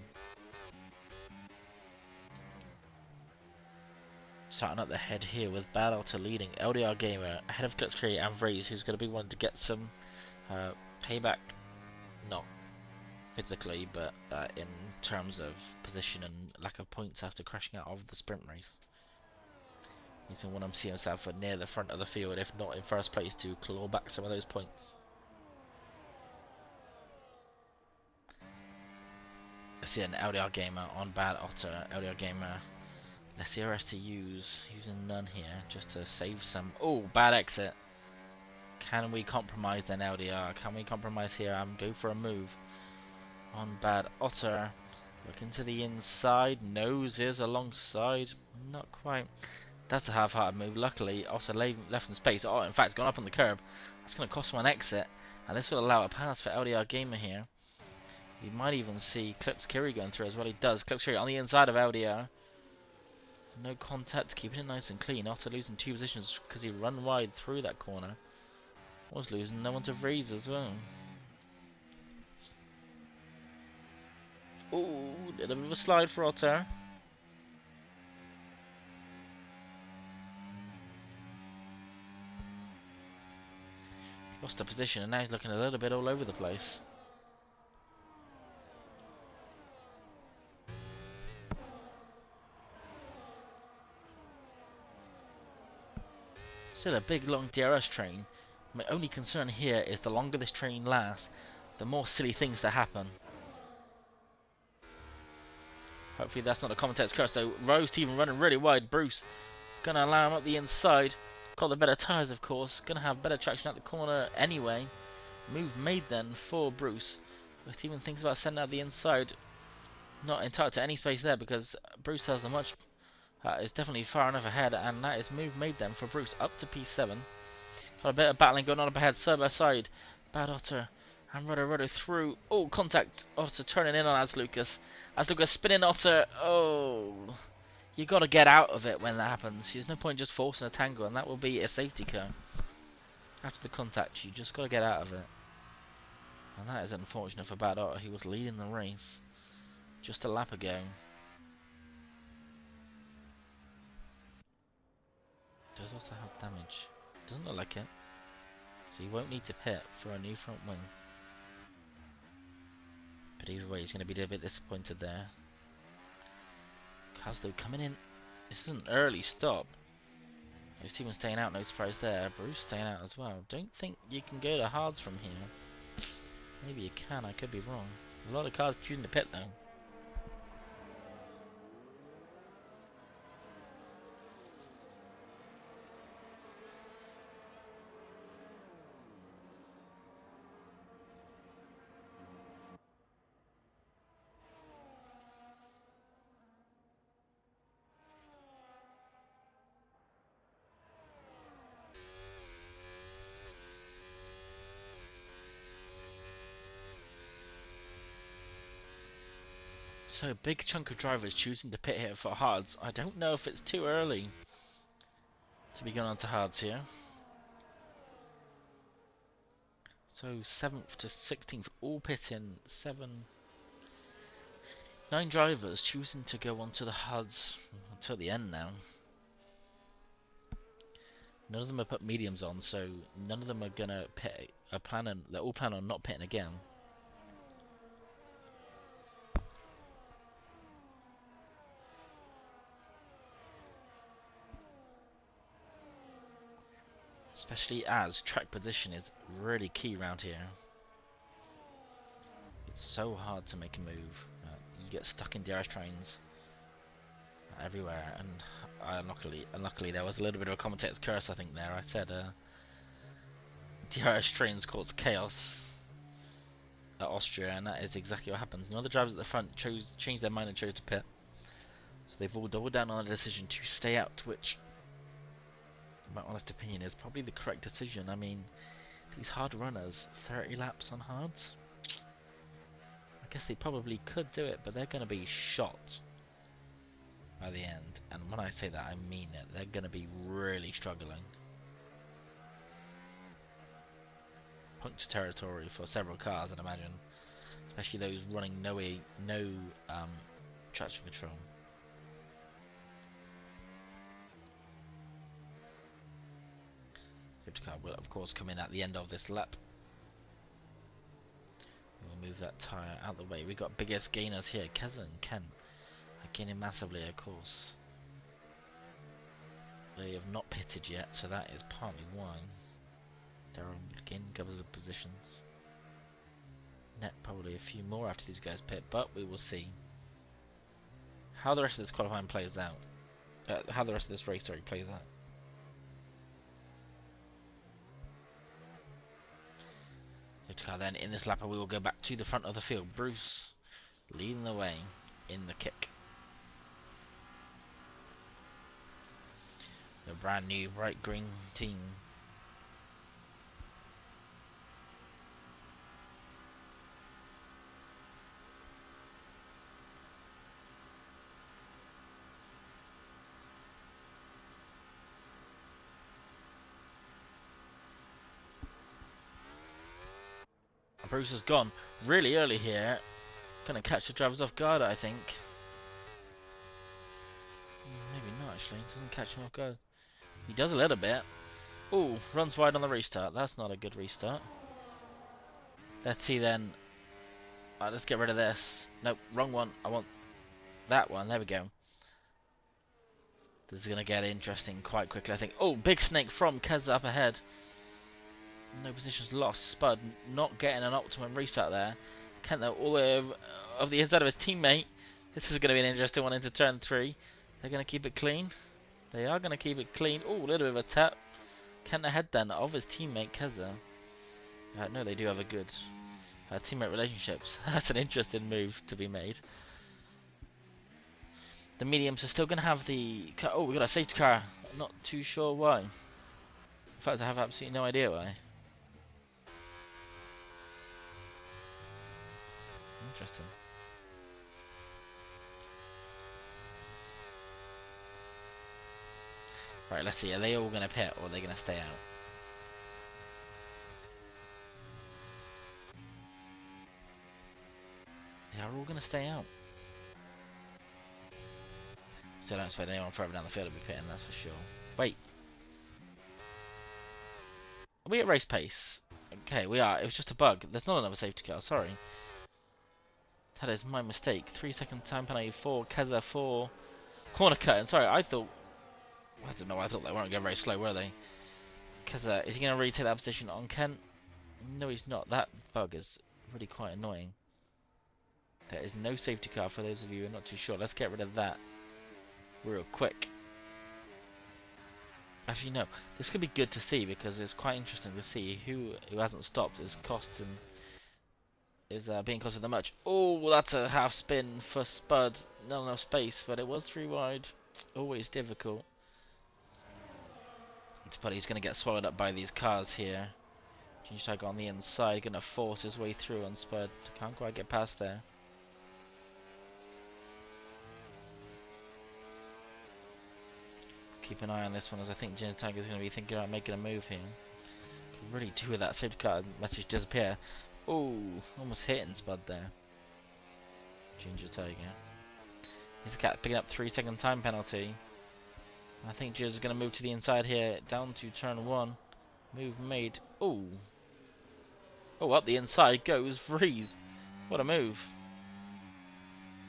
Starting up the head here with Bad Otto leading. LDR Gamer ahead of Clitzkrieg and Vraze, who's going to be wanting to get some payback, not physically, but in terms of position and lack of points after crashing out of the sprint race. He's going to want to see himself near the front of the field, if not in first place, to claw back some of those points. Let's see an LDR Gamer on Bad Otto. LDR Gamer, let's see RS to using none here, just to save some. Oh, bad exit. Can we compromise then, LDR? Can we compromise here and go for a move on Bad Otto? Looking to the inside, noses alongside, not quite. That's a half-hearted move. Luckily, Otto left in space. Oh, in fact, gone up on the curb. That's going to cost him an exit, and this will allow a pass for LDR Gamer here. You might even see Clitzkrieg going through as well. He does. Clitzkrieg on the inside of LDR. No contact, keeping it nice and clean. Otto losing 2 positions because he run wide through that corner. Was losing no one to Vreeze as well. Ooh, little bit of a slide for Otto. Lost a position and now he's looking a little bit all over the place. Still a big long DRS train. My only concern here is the longer this train lasts, the more silly things that happen. Hopefully that's not a commentator's curse though. Rose Steven running really wide. Bruce gonna allow him up the inside. Got the better tyres of course. Gonna have better traction at the corner anyway. Move made then for Bruce. Steven thinks about sending out the inside. Not entitled to any space there because Bruce has the much. Is definitely far enough ahead, and that is move made then for Bruce up to P7. Got a bit of battling going on up ahead, side by side. Bad Otter and Rudder through. Oh, contact. Otter turning in on Lucas. Lucas spinning Otter. Oh, you got to get out of it when that happens. There's no point just forcing a tangle, and that will be a safety car. After the contact, you just got to get out of it. And that is unfortunate for Bad Otter. He was leading the race just a lap ago. Does also have damage. Doesn't look like it. So he won't need to pit for a new front wing. But either way, he's going to be a bit disappointed there. Caslow coming in. This is an early stop. Steven staying out, no surprise there. Bruce staying out as well. Don't think you can go to hards from here. Maybe you can, I could be wrong. A lot of cars choosing to pit though. So a big chunk of drivers choosing to pit here for hards. I don't know if it's too early to be going on to hards here. So 7th to 16th, all pitting. 9 drivers choosing to go onto the HUDs until the end now. None of them have put mediums on, so none of them are gonna pit. They're all planning on not pitting again. Especially as track position is really key around here. It's so hard to make a move. You get stuck in DRS trains everywhere, and unluckily there was a little bit of a commentator's curse, I think, there. I said DRS trains cause chaos at Austria, and that is exactly what happens. None of the drivers at the front changed their mind and chose to pit. So they've all doubled down on a decision to stay out, which, in my honest opinion, is probably the correct decision. I mean, these hard runners, 30 laps on hards? I guess they probably could do it, but they're going to be shot by the end. And when I say that, I mean it. They're going to be really struggling. Puncture territory for several cars, I'd imagine. Especially those running no traction control. Safety car will, of course, come in at the end of this lap. We'll move that tyre out the way. We've got biggest gainers here. Keza and Ken are gaining massively, of course. They have not pitted yet, so that is partly why. Darren again covers the positions. Net probably a few more after these guys pit, but we will see how the rest of this qualifying plays out. How the rest of this race, sorry, plays out. Then in this lap we will go back to the front of the field. Bruce leading the way in the kick. The brand new bright green team. Bruce has gone really early here. Gonna catch the drivers off guard, I think. Maybe not, actually. Doesn't catch him off guard. He does a little bit. Ooh, runs wide on the restart. That's not a good restart. Let's see then. Alright, let's get rid of this. Nope, wrong one. I want that one. There we go. This is gonna get interesting quite quickly, I think. Oh, big snake from Keza up ahead. No positions lost. Spud not getting an optimum restart there. Kent though all the way of the inside of his teammate. This is going to be an interesting one into turn 3. They're going to keep it clean. They are going to keep it clean. Oh, a little bit of a tap. Kent ahead then of his teammate Keza. No, they do have a good teammate relationships. That's an interesting move to be made. The mediums are still going to have the... Oh, we got a safety car. Not too sure why. In fact, I have absolutely no idea why. Interesting. Right, let's see. Are they all going to pit or are they going to stay out? They are all going to stay out. So I don't expect anyone further down the field to be pitting, that's for sure. Wait. Are we at race pace? Okay, we are. It was just a bug. There's not another safety car, sorry. That is my mistake. 3-second time penalty for Keza for corner cut. And sorry, I don't know, I thought they weren't going very slow, were they? Keza, is he going to retake that position on Kent? No, he's not. That bug is really quite annoying. There is no safety car for those of you who are not too sure. Let's get rid of that real quick. Actually, no. This could be good to see because it's quite interesting to see who hasn't stopped is being costed that much. Oh, that's a half spin for Spud. Not enough space, but it was 3 wide. Always difficult. But he's going to get swallowed up by these cars here. Ginger Tiger on the inside, going to force his way through on Spud. Can't quite get past there. Keep an eye on this one as I think Ginger Tiger is going to be thinking about making a move here. really do with that safety car message disappear. Oh, almost hitting Spud there. Ginger Tiger. He's picking up 3-second time penalty. I think Ginger's going to move to the inside here, down to turn 1. Move made. Oh. Oh, up the inside goes Vries. What a move.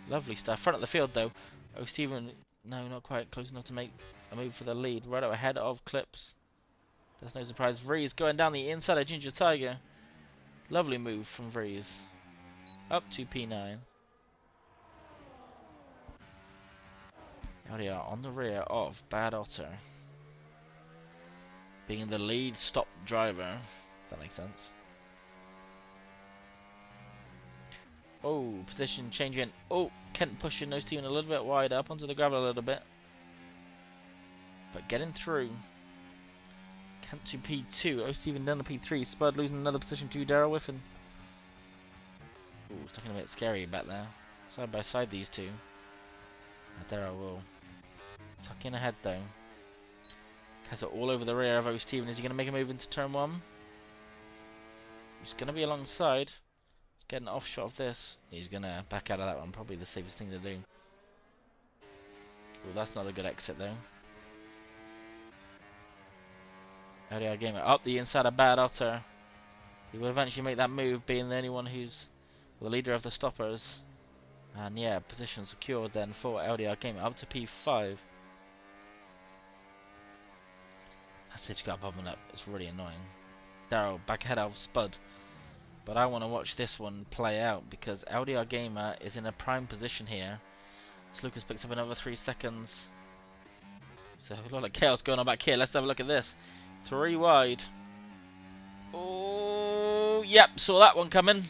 Lovely stuff. Front of the field though. Oh, Stephen, no, not quite close enough to make a move for the lead. Right out ahead of Clips. There's no surprise. Vries going down the inside of Ginger Tiger. Lovely move from Vries. Up to P9. Now they are on the rear of Bad Otter. Being the lead stop driver. If that makes sense. Oh, position changing. Oh, Kent pushing those two in a little bit wide up onto the gravel a little bit. But getting through. Kent to P2. Oh, Stephen down to P3. Spud losing another position to Daryl Whiffen. Ooh, it's looking a bit scary back there. Side by side, these two. Daryl will tuck in ahead though. Has it all over the rear of O. Stephen. Is he going to make a move into turn 1? He's going to be alongside. He's getting an off shot of this. He's going to back out of that one. Probably the safest thing to do. Well, that's not a good exit though. LDR Gamer up the inside of Bad Otter. He will eventually make that move, being the only one who's the leader of the stoppers. And yeah, position secured then for LDR Gamer up to P5. That safety car bubbling up. It's really annoying. Daryl back ahead of Spud. But I want to watch this one play out because LDR Gamer is in a prime position here. So Lucas picks up another 3 seconds. So a lot of chaos going on back here. Let's have a look at this. 3 wide. Oh, yep, saw that one coming.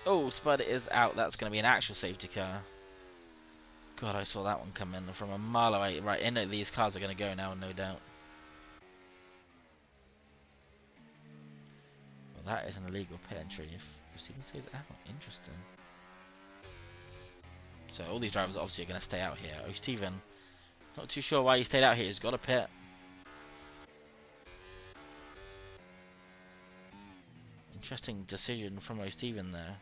Oh, Spud is out. That's going to be an actual safety car. God, I saw that one coming from a mile away. Right, into these cars are going to go now, no doubt. Well, that is an illegal pit entry if Stephen stays out. Interesting. So all these drivers obviously are going to stay out here. Oh, Stephen, not too sure why he stayed out here. He's got a pit. Interesting decision from O. Stephen there.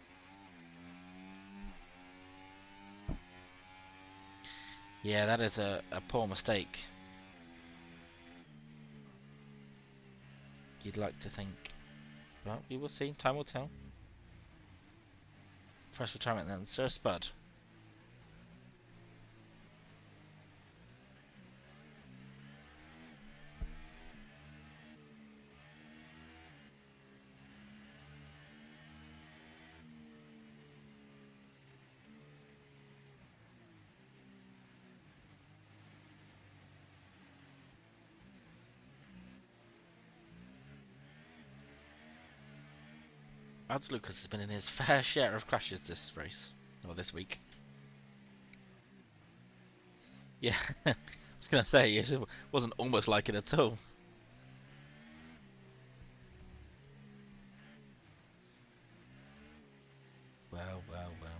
Yeah, that is a poor mistake. You'd like to think. Well, we will see. Time will tell. First retirement then. Sir Spud. Ads Lucas has been in his fair share of crashes this race, or this week. Yeah, I was going to say, it wasn't almost like it at all. Well, well, well.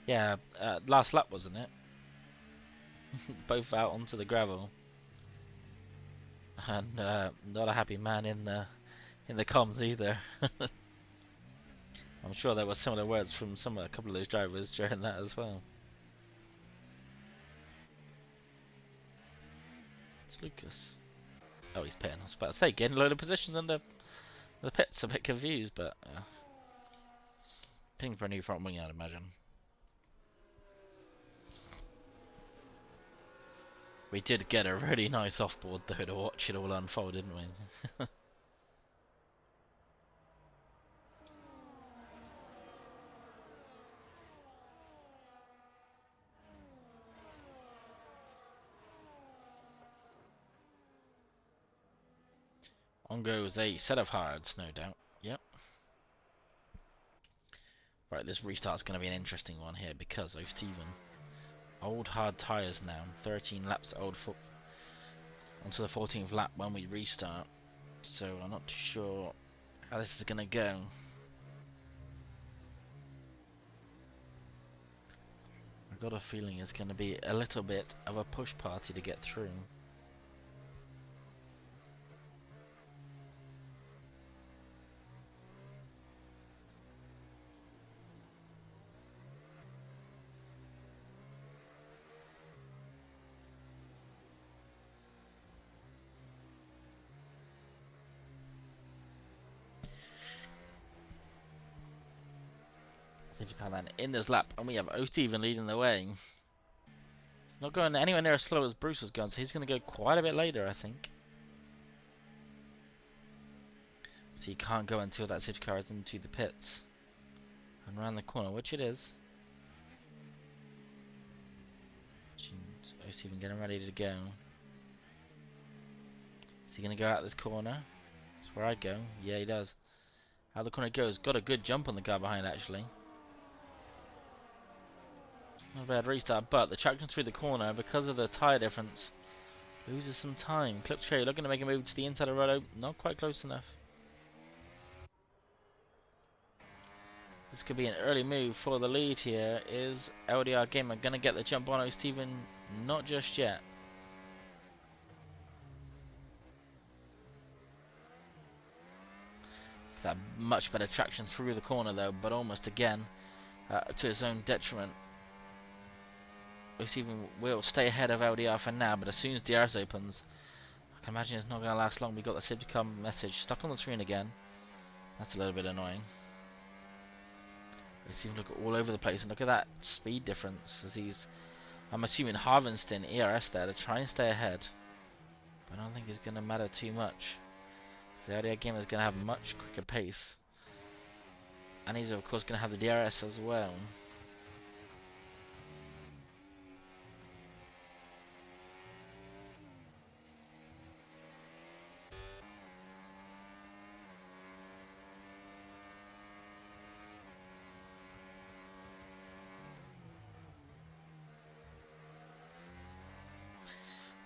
Yeah, last lap, wasn't it? Both out onto the gravel. And not a happy man in the comms either. I'm sure there were similar words from a couple of those drivers during that as well. It's Lucas. Oh, he's pitting. I was about to say, getting a load of positions under the pits. A bit confused, but pitting for a new front wing, I'd imagine. We did get a really nice offboard though to watch it all unfold, didn't we? On goes a set of hards, no doubt. Yep. Right, this restart's going to be an interesting one here because of Stephen. Old hard tyres now. 13 laps old onto the 14th lap when we restart. So I'm not too sure how this is going to go. I've got a feeling it's going to be a little bit of a push party to get through. Safety car then in this lap, and we have O'Steven leading the way. Not going anywhere near as slow as Bruce was going, so he's going to go quite a bit later, I think. So he can't go until that safety car is into the pits and around the corner, which it is. O'Steven getting ready to go. Is he going to go out this corner? That's where I go. Yeah, he does. How the corner goes. Got a good jump on the car behind, actually. Not a bad restart, but the traction through the corner, because of the tyre difference, loses some time. Clips carry looking to make a move to the inside of Roto. Not quite close enough. This could be an early move for the lead here. Is LDR Gamer going to get the jump on O'Steven? Not just yet. That much better traction through the corner though, but almost again to his own detriment. O'Steven will stay ahead of LDR for now, but as soon as DRS opens, I can imagine it's not going to last long. We got the safety car message stuck on the screen again. That's a little bit annoying. O'Steven look all over the place, and look at that speed difference as he's, I'm assuming, harvesting ERS there to try and stay ahead. But I don't think it's going to matter too much. The LDR Gamer is going to have much quicker pace, and he's of course going to have the DRS as well.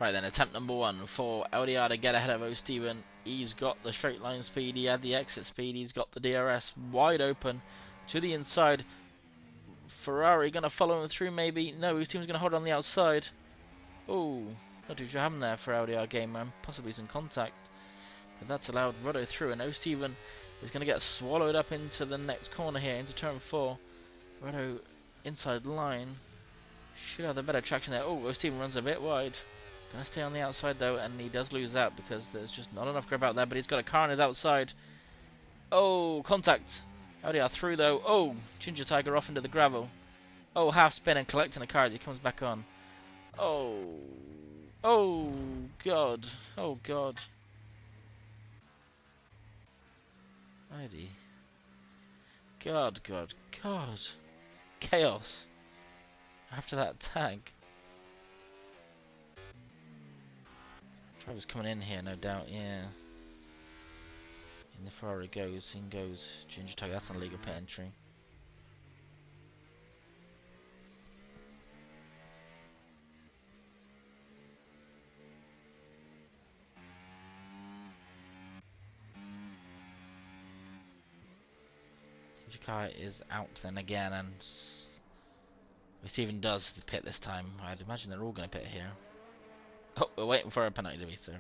Right then, attempt number one for LDR to get ahead of O'Steven. He's got the straight line speed, he had the exit speed, he's got the DRS wide open to the inside. Ferrari going to follow him through maybe? No, O'Steven's going to hold on the outside. Oh, not too sure what happened there for LDR Gamer, possibly some contact. But that's allowed Ruddo through, and O'Steven is going to get swallowed up into the next corner here, into turn 4. Ruddo inside line. Should have the better traction there. Oh, O'Steven runs a bit wide. Gonna stay on the outside though, and he does lose out because there's just not enough grip out there, but he's got a car on his outside. Oh, contact. LDR through though. Oh, Ginger Tiger off into the gravel. Oh, half spin and collecting the car as he comes back on. Oh. Oh, God. Oh, God. Heidi. God, God, God. Chaos. After that tag. Driver's coming in here, no doubt, yeah. In the Ferrari goes, in goes Ginger Tiger, that's an illegal pit entry. Ginger Tiger is out then again, and O'Steven does the pit this time. I'd imagine they're all going to pit here. Oh, we're waiting for a penalty to be served.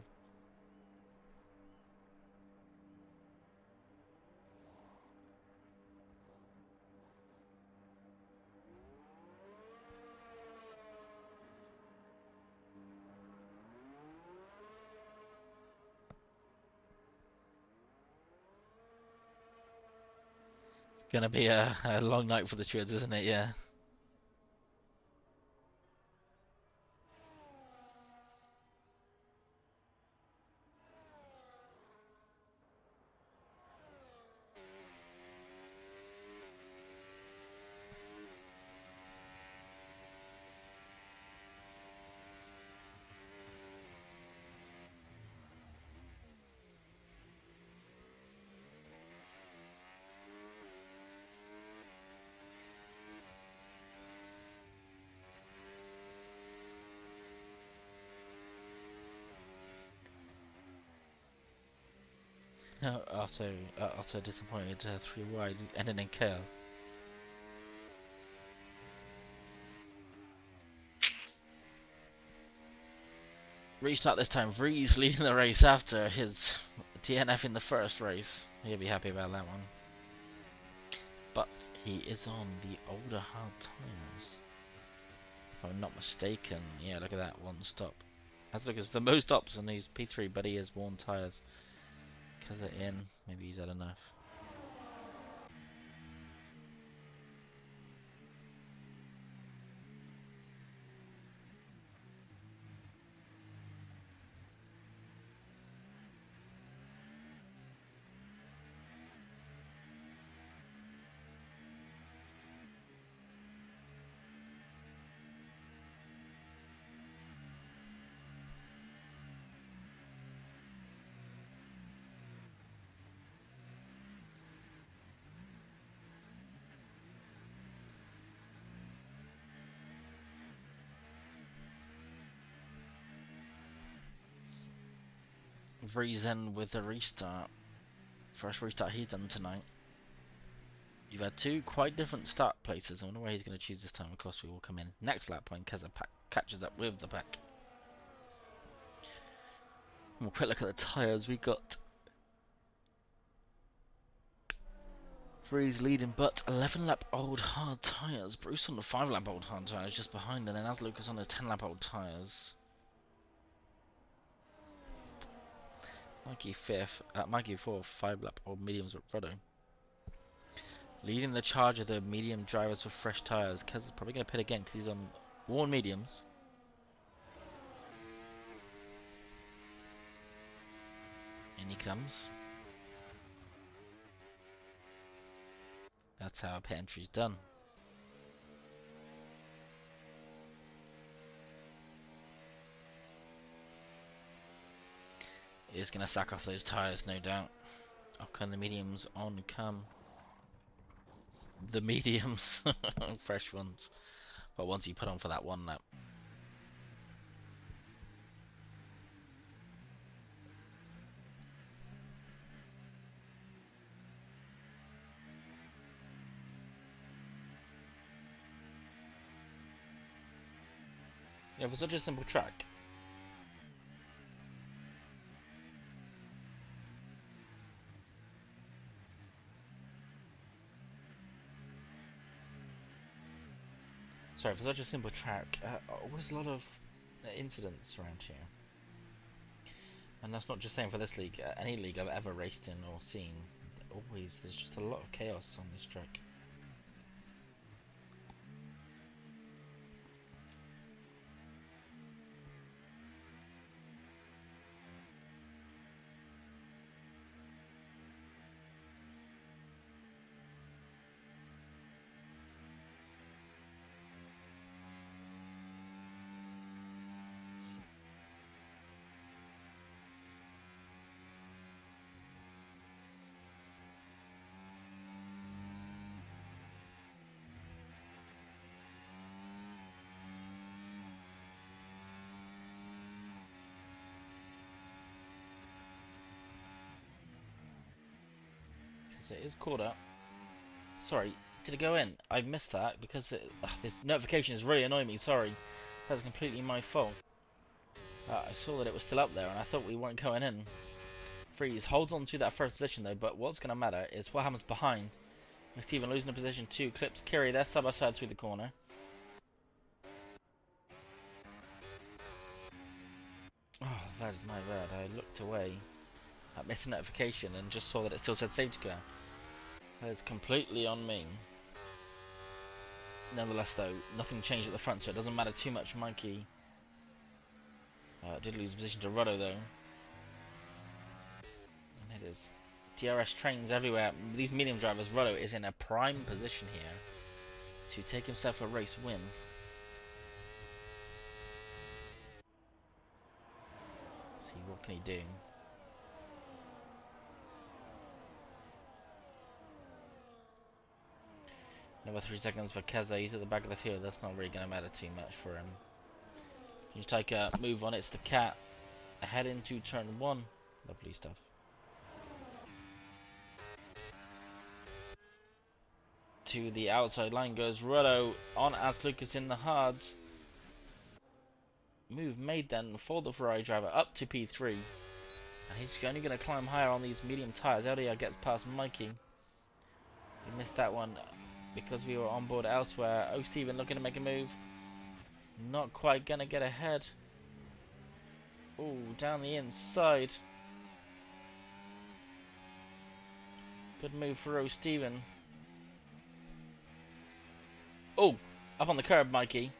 It's going to be a long night for the stewards, isn't it? Yeah. Also disappointed, 3 wide, ending in chaos. Restart this time. Vrees leading the race after his DNF in the first race. He'll be happy about that one. But he is on the older hard tyres. If I'm not mistaken. Yeah, look at that. One stop. As look, it's the most stops on these P3, but he has worn tyres. Because they're in. Maybe he's had enough. Vrees in with the restart. First restart he's done tonight. You've had two quite different start places. I wonder where he's going to choose this time. Of course, we will come in next lap when Keza catches up with the pack. And we'll quick look at the tyres. We got Vrees leading, but 11 lap old hard tyres. Bruce on the 5 lap old hard tyres just behind, and then as Lucas on his 10 lap old tyres. Mikey 5th, Mikey 4th, 5 lap old mediums with Ruddo. Leading the charge of the medium drivers with fresh tyres. Keza's probably going to pit again because he's on worn mediums. In he comes. That's how a pit entry's done. He's going to sack off those tyres, no doubt. Up can the mediums on come. The mediums, fresh ones. But once he put on for that one lap. Yeah, for such a simple track. Sorry, for such a simple track, always a lot of incidents around here. And that's not just saying for this league, any league I've ever raced in or seen. Always, there's just a lot of chaos on this track. It is caught up. Sorry, did it go in? I missed that because this notification is really annoying me. Sorry, that's completely my fault. I saw that it was still up there and I thought we weren't going in. Freeze holds on to that first position though, but what's going to matter is what happens behind. McTeven losing a position 2, clips Kiri, they're side by side through the corner. Oh, that is my bad. I looked away at missing notification and just saw that it still said safety car. That is completely on me. Nevertheless though, nothing changed at the front, so it doesn't matter too much. Mikey did lose position to Ruddo though. And it is DRS trains everywhere. These medium drivers, Ruddo is in a prime position here to take himself a race win. See, what can he do? Another 3 seconds for Keza. He's at the back of the field. That's not really going to matter too much for him. Can you take a move on? It's the cat. Ahead into turn 1. Lovely stuff. To the outside line goes Ruddo on as Lucas in the hards. Move made then for the Ferrari driver up to P3. And he's only going to climb higher on these medium tyres. LDR gets past Mikey. We missed that one because we were on board elsewhere. Oh, Steven looking to make a move. Not quite going to get ahead. Oh, down the inside. Good move for O. Steven. Oh, up on the curb, Mikey.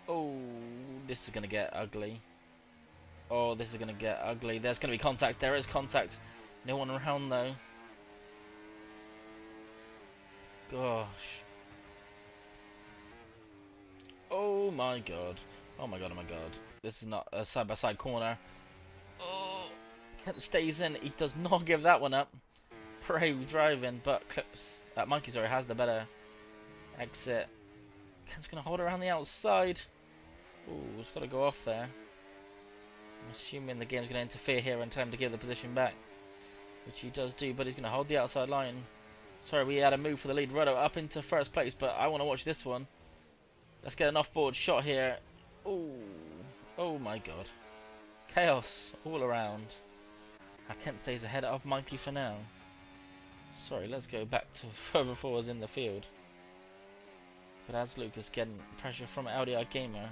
Oh, this is going to get ugly. Oh, this is going to get ugly. There's going to be contact. There is contact. No one around, though. Gosh. Oh, my God. Oh, my God. Oh, my God. This is not a side-by-side corner. Oh, Kent stays in. He does not give that one up. Brave driving, but Clips. Mikey, sorry, has the better exit. Kent's going to hold around the outside. Oh, it's got to go off there. I'm assuming the game's going to interfere here in time to give the position back, which he does do, but he's going to hold the outside line. Sorry, we had a move for the lead. Roto up into first place, but I want to watch this one. Let's get an off-board shot here. Oh, oh my God. Chaos all around. Kent stays ahead of Mikey for now. Sorry, let's go back to further forwards in the field. But as Lucas getting pressure from LDR Gamer.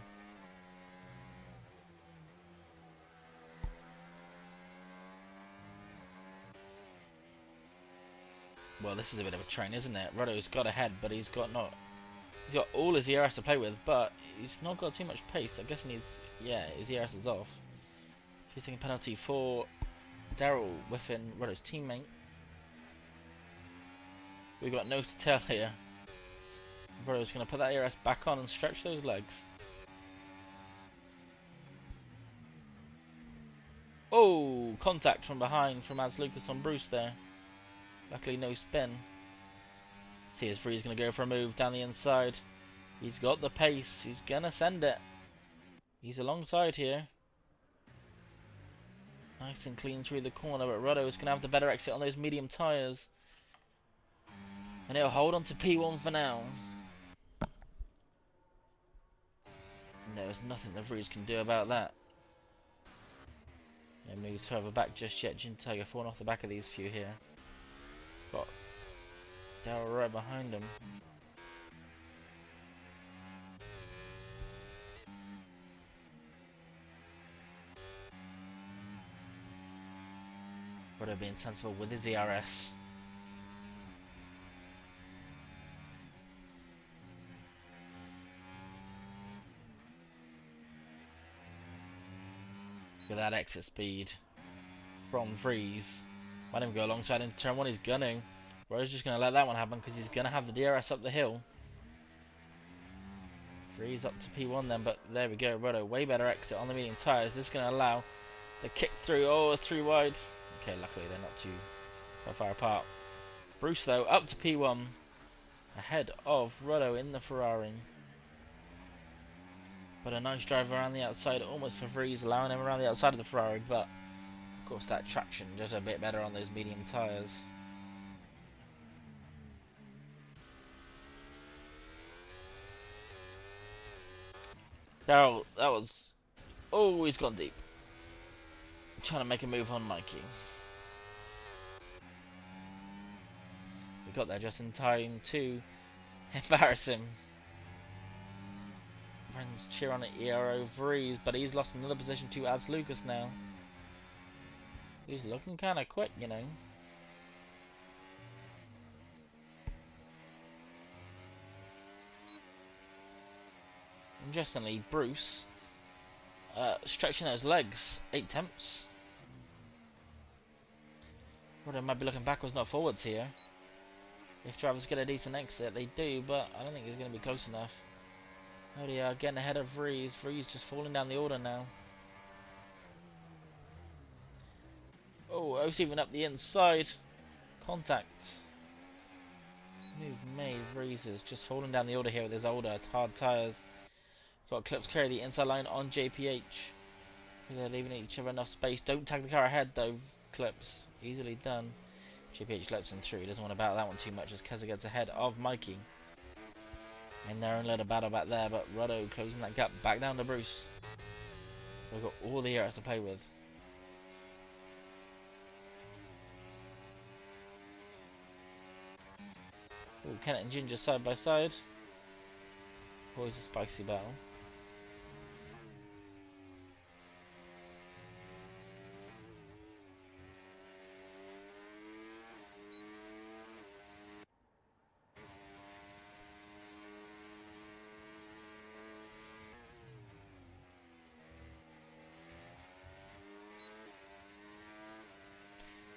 Well, this is a bit of a train, isn't it? Roto's got ahead, but he's got all his ERS to play with, but he's not got too much pace. I'm guessing his ERS is off. Facing a penalty for Daryl whiffing Roto's teammate. We've got no to tell here. Roto's going to put that ERS back on and stretch those legs. Oh, contact from behind from Az Lucas on Bruce there. Luckily no spin. See as Free's going to go for a move down the inside. He's got the pace. He's going to send it. He's alongside here. Nice and clean through the corner, but Roto is going to have the better exit on those medium tyres. And he'll hold on to P1 for now. There's nothing the Freeze can do about that. He moves further back just yet. Jin Tiger falling off the back of these few here. Got Daryl right behind him. Roto being sensible with his ERS. With that exit speed from Freeze. Let him go alongside into turn one. He's gunning. Roto's just going to let that one happen because he's going to have the DRS up the hill. Freeze up to P1 then, but there we go. Roto, way better exit on the medium tyres. This is going to allow the kick through. Oh, it's three wide. Okay, luckily they're not too far apart. Bruce, though, up to P1. Ahead of Roto in the Ferrari. But a nice drive around the outside, almost for Freeze, allowing him around the outside of the Ferrari. But, of course, that traction just a bit better on those medium tyres. Daryl, that was... Oh, he's gone deep. Trying to make a move on Mikey. We got there just in time to embarrass him. Friends cheer on at ERO Freeze, but he's lost another position to Az Lucas now. He's looking kind of quick, you know. Interestingly, Bruce stretching those legs, 8 temps. Roto might be looking backwards, not forwards here. If drivers get a decent exit, they do, but I don't think it's going to be close enough. Oh yeah, getting ahead of Freeze. Freeze just falling down the order now. Oh, O's even up the inside. Contact. Move made. Freeze is just falling down the order here with his older hard tyres. Got Clips carry the inside line on JPH. They're leaving each other enough space. Don't tag the car ahead though, Clips. Easily done. JPH lets him through. He doesn't want to battle that one too much as Keza gets ahead of Mikey. In their own little battle back there, but Roto closing that gap back down to Bruce. We've got all the areas to play with. Ooh, Kennett and Ginger side by side. Always a spicy battle.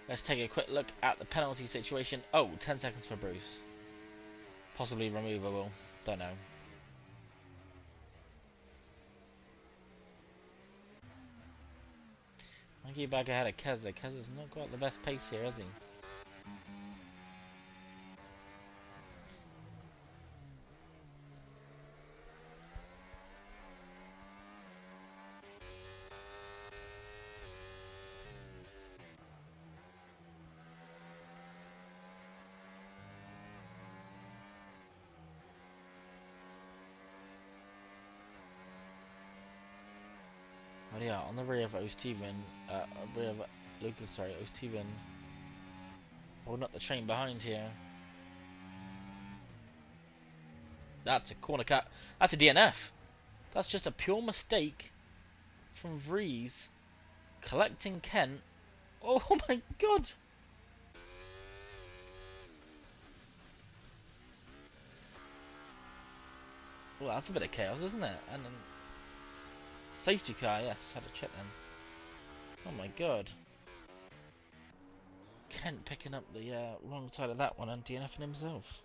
Let's take a quick look at the penalty situation. Oh, 10 seconds for Bruce. Possibly removable. Don't know. Monkey back ahead of Keza. Keza's not got the best pace here, has he? Oh yeah, on the rear of O'Steven, rear of Lucas, sorry, O'Steven holding up the train behind here. That's a corner cut. That's a DNF. That's just a pure mistake from Vries collecting Kent. Oh my god! Well, that's a bit of chaos, isn't it? And then safety car, yes, had to check then. Oh my god. Kent picking up the wrong side of that one and DNFing himself.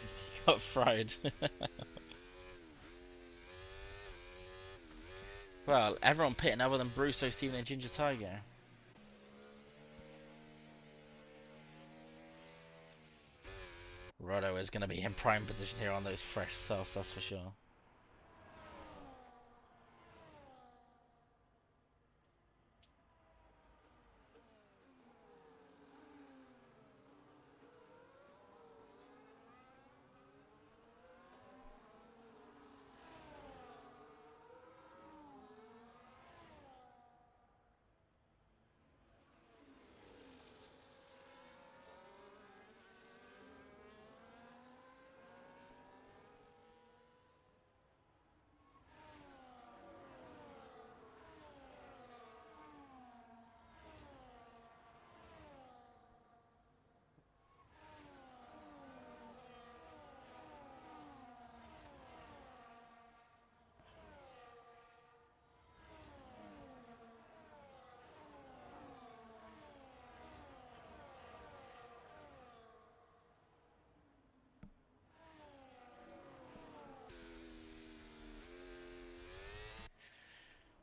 He got fried. Well, everyone pitting other than Bruce, O'Steven and Ginger Tiger. Roto is going to be in prime position here on those fresh softs, that's for sure.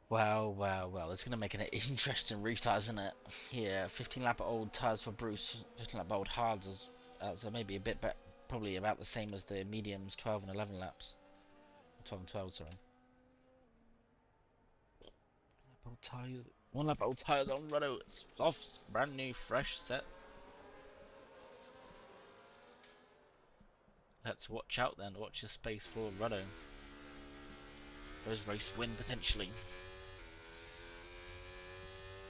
Well, well, well, it's going to make an interesting restart, isn't it? Yeah, 15 lap old tyres for Bruce, 15 lap old hards, so maybe a bit probably about the same as the mediums, 12 and 11 laps. 12 and 12, sorry. Old tyres, 1 lap old tyres on Renault, it's off, brand new, fresh set. Let's watch out then, watch the space for Renault. There's race win potentially.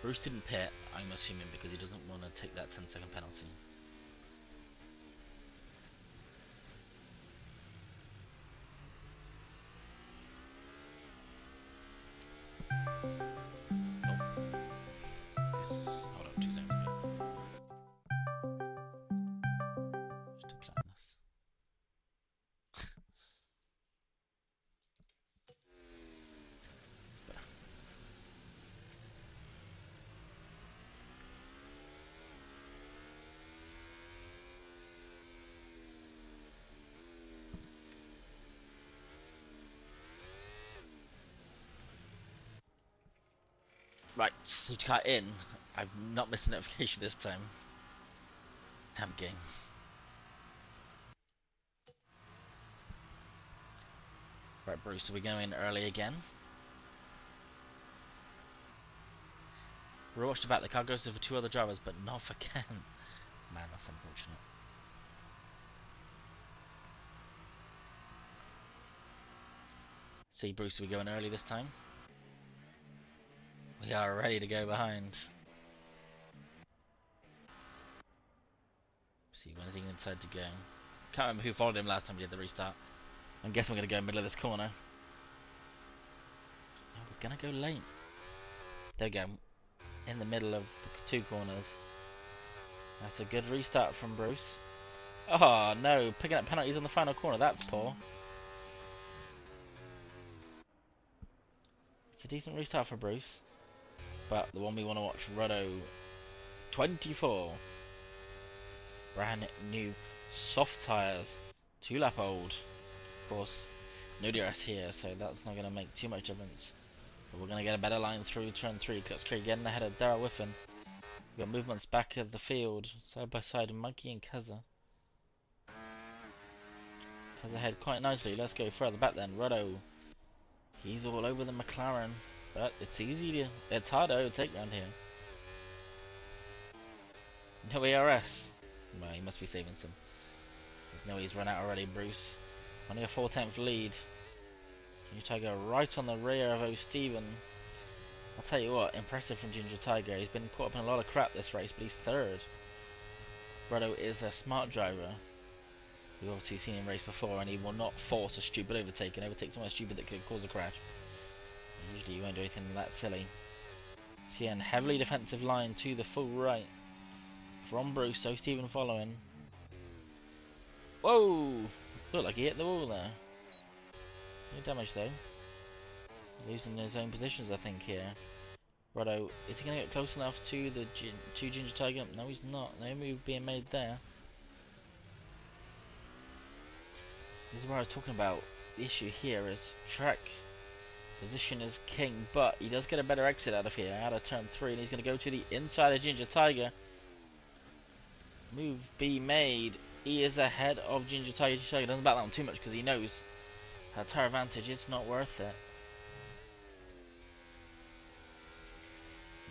Bruce didn't pit, I'm assuming because he doesn't want to take that 10-second penalty. Hold on 2 seconds. Just to plan this. It's better. Right, so to cut in, I've not missed a notification this time. Damn game. Right, Bruce, are we going early again? We're watched about the car goes for 2 other drivers, but not for Ken. Man, that's unfortunate. See, Bruce, are we going early this time? We are ready to go behind. See, when is he going to decide to go? Can't remember who followed him last time we did the restart. I'm guessing we're going to go in the middle of this corner. No, we're going to go late. There we go. In the middle of the 2 corners. That's a good restart from Bruce. Oh no, picking up penalties in the final corner. That's poor. It's a decent restart for Bruce. But the one we want to watch, Ruddo 24. Brand new soft tyres. 2-lap old. Of course, no DRS here, so that's not going to make too much difference. But we're going to get a better line through turn 3. Clips Creek getting ahead of Darrell Whiffen. We've got movements back of the field, side by side, Monkey and Keza. Keza ahead quite nicely. Let's go further back then. Ruddo. He's all over the McLaren, but it's easy to, it's hard to overtake around here. No ARS. Well, he must be saving some. There's no way he's run out already, Bruce. Only a 4/10 lead. Ginger Tiger right on the rear of O'Steven. I'll tell you what, impressive from Ginger Tiger. He's been caught up in a lot of crap this race, but he's 3rd. Ruddo is a smart driver. We've obviously seen him race before, and he will not force a stupid overtake and overtake someone stupid that could cause a crash. Usually you won't do anything that silly. See, a heavily defensive line to the full right from Bruce, so Stephen following. Whoa! Looked like he hit the wall there. No damage though. Losing his own positions, I think, here. Ruddo, is he going to get close enough to the Ginger Tiger? No, he's not. No move being made there. This is where I was talking about. The issue here is track position is king, but he does get a better exit out of here, out of turn 3, and he's going to go to the inside of Ginger Tiger. Move be made. He is ahead of Ginger Tiger. Ginger Tiger doesn't back down too much because he knows her tire advantage. It's not worth it.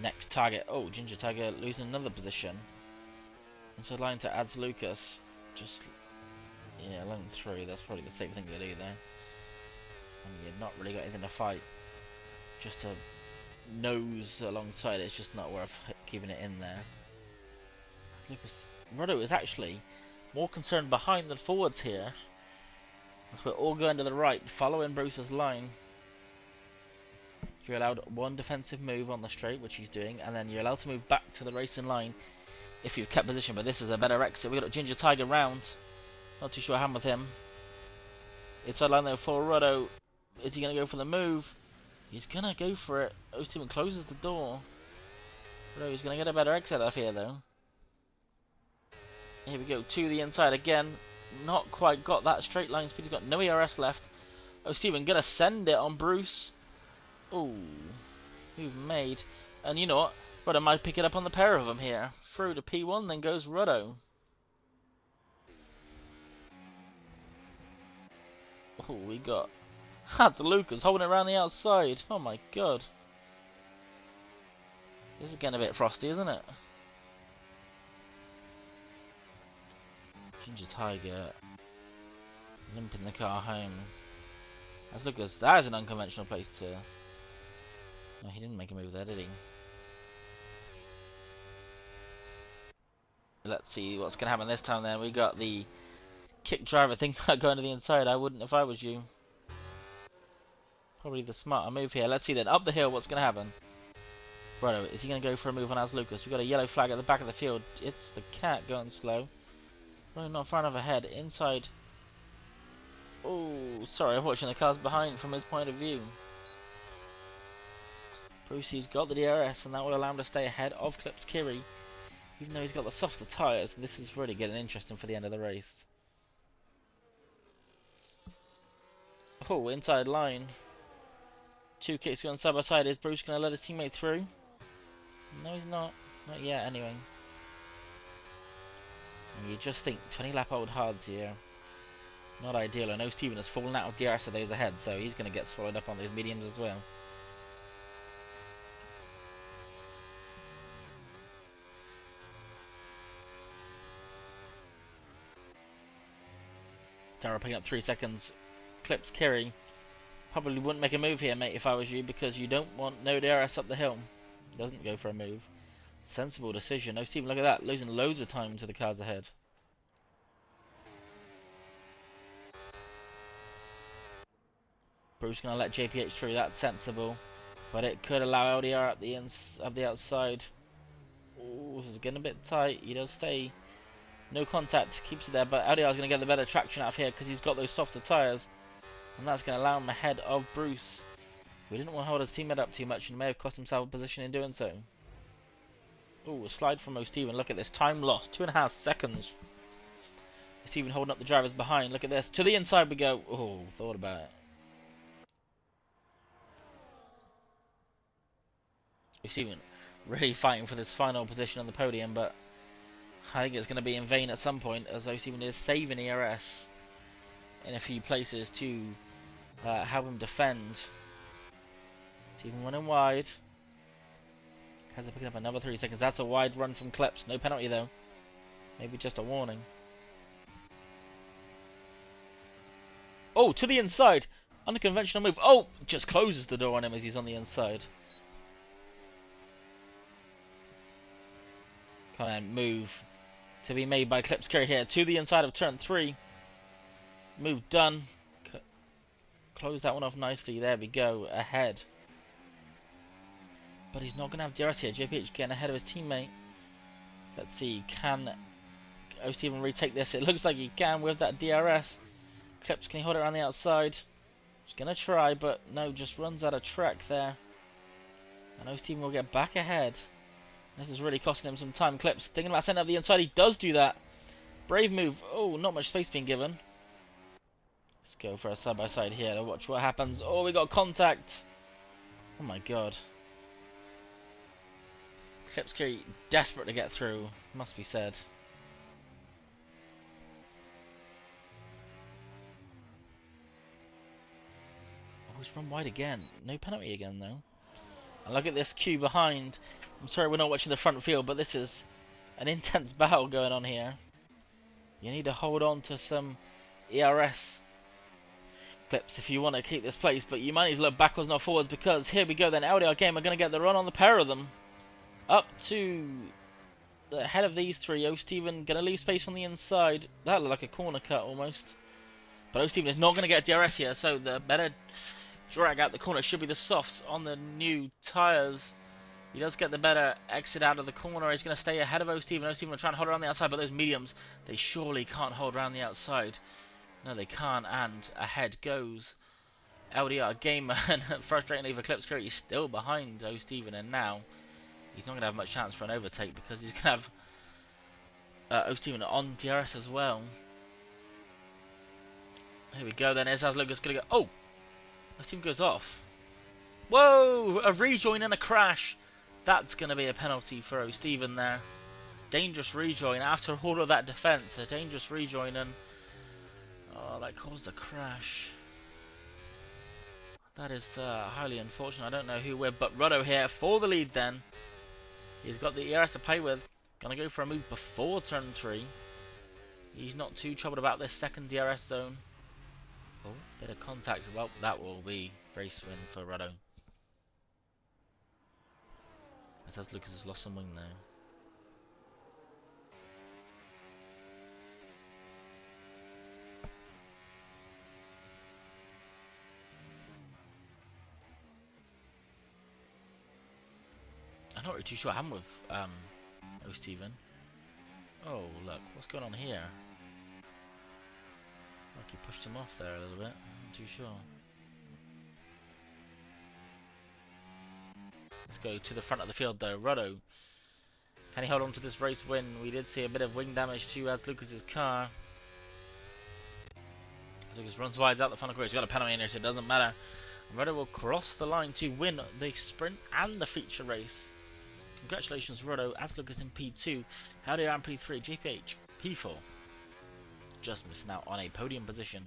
Next target. Oh, Ginger Tiger losing another position. Inside line to Ads Lucas. Just, yeah, lane 3. That's probably the safe thing to do there. And you've not really got anything to fight. Just to nose alongside it. It's just not worth keeping it in there. Lucas. Ruddo is actually more concerned behind than forwards here. As we're all going to the right, following Bruce's line. You're allowed 1 defensive move on the straight, which he's doing, and then you're allowed to move back to the racing line if you've kept position, but this is a better exit. We've got Ginger Tiger round. Not too sure what happened with him. Inside line though for Ruddo. Is he going to go for the move? He's going to go for it. O'Steven closes the door. Ruddo is going to get a better exit off here though. Here we go to the inside again. Not quite got that straight line speed. He's got no ERS left. O'Steven going to send it on Bruce. Ooh, move made. And you know what? Ruddo might pick it up on the pair of them here. Through to P1, then goes Ruddo. Oh, we got... That's Lucas holding it around the outside. Oh my god. This is getting a bit frosty, isn't it? Ginger Tiger limping the car home. That's Lucas. That is an unconventional place to... No, he didn't make a move there, did he? Let's see what's going to happen this time then. We got the kick driver thing going to the inside. I wouldn't if I was you. Probably the smarter move here. Let's see then. Up the hill, what's going to happen? Brother, is he going to go for a move on as Lucas? We've got a yellow flag at the back of the field. It's the cat going slow. Probably not far enough ahead. Inside. Oh, sorry, I'm watching the cars behind from his point of view. Brucey's got the DRS, and that will allow him to stay ahead of Clips Kiri. Even though he's got the softer tyres, this is really getting interesting for the end of the race. Oh, inside line. Two kicks going side by side. Is Bruce going to let his teammate through? No, he's not. Not yet, anyway. And you just think 20 lap old hards here. Not ideal. I know Steven has fallen out of DRS of those ahead, so he's going to get swallowed up on those mediums as well. Darrell picking up 3 seconds. Clips Kiri. Probably wouldn't make a move here, mate, if I was you, because you don't want no DRS up the hill. Doesn't go for a move. Sensible decision. No, Steven, look at that. Losing loads of time to the cars ahead. Bruce going to let JPH through. That's sensible. But it could allow LDR up the outside. Oh, this is getting a bit tight. He does stay. No contact. Keeps it there. But LDR is going to get the better traction out of here because he's got those softer tyres. And that's going to allow him ahead of Bruce. We didn't want to hold his teammate up too much and may have cost himself a position in doing so. Oh, a slide from O'Steven. Look at this. Time lost. 2.5 seconds. O'Steven holding up the drivers behind. Look at this. To the inside we go. Oh, thought about it. O'Steven really fighting for this final position on the podium, but I think it's going to be in vain at some point, as O'Steven is saving ERS in a few places to help him defend. Steven running wide. Kaiser picking up another 3 seconds. That's a wide run from Kleps. No penalty though. Maybe just a warning. Oh, to the inside. Unconventional move. Oh, just closes the door on him as he's on the inside. Kind of move to be made by Clips Kiri here. To the inside of turn 3. Move done. Close that one off nicely. There we go. Ahead. But he's not going to have DRS here. JPH getting ahead of his teammate. Let's see. Can O'Steven retake this? It looks like he can with that DRS. Clips, can he hold it around the outside? He's going to try, but no, just runs out of track there. And O'Steven will get back ahead. This is really costing him some time. Clips thinking about sending up the inside. He does do that. Brave move. Oh, not much space being given. Let's go for a side-by-side here to watch what happens. Oh, we got contact. Oh my god. Clips Kiri desperate to get through, must be said. Oh, he's run wide again. No penalty again though. And look at this queue behind. I'm sorry we're not watching the front field, but this is an intense battle going on here. You need to hold on to some ERS Clips if you want to keep this place, but you might need to look backwards, not forwards, because here we go then. LDR Game are going to get the run on the pair of them. Up to the head of these three. O'Steven going to leave space on the inside. That looked like a corner cut almost. But O'Steven is not going to get DRS here, so the better drag out the corner should be the softs on the new tyres. He does get the better exit out of the corner. He's going to stay ahead of O'Steven. O'Steven will try and hold around the outside, but those mediums, they surely can't hold around the outside. No, they can't, and ahead goes LDR Gamer, and frustratingly for Clips Kiri, he's still behind O'Steven, and now he's not going to have much chance for an overtake because he's going to have O'Steven on DRS as well. Here we go then. Here's how Lucas going to go. Oh! O'Steven goes off. Whoa! A rejoin and a crash. That's going to be a penalty for O'Steven there. Dangerous rejoin after all of that defence. A dangerous rejoin, and oh, that caused a crash. That is highly unfortunate. I don't know who with, but Ruddo here for the lead then. He's got the ERS to play with. Gonna go for a move before turn 3. He's not too troubled about this second DRS zone. Oh, bit of contact. Well, that will be race win for Ruddo. As Lucas has lost some wing now. really too sure. I am with oh Stephen. Oh look, what's going on here? Like he pushed him off there a little bit. I'm not too sure. Let's go to the front of the field though. Ruddo, can he hold on to this race win? We did see a bit of wing damage to as Lucas's car. Lucas runs wide out the final corner. He's got a penalty in there, so it doesn't matter. Ruddo will cross the line to win the sprint and the feature race. Congratulations, Ruddo, as Lucas in P2, Howdy in P3, GPH P4. Just missing out on a podium position.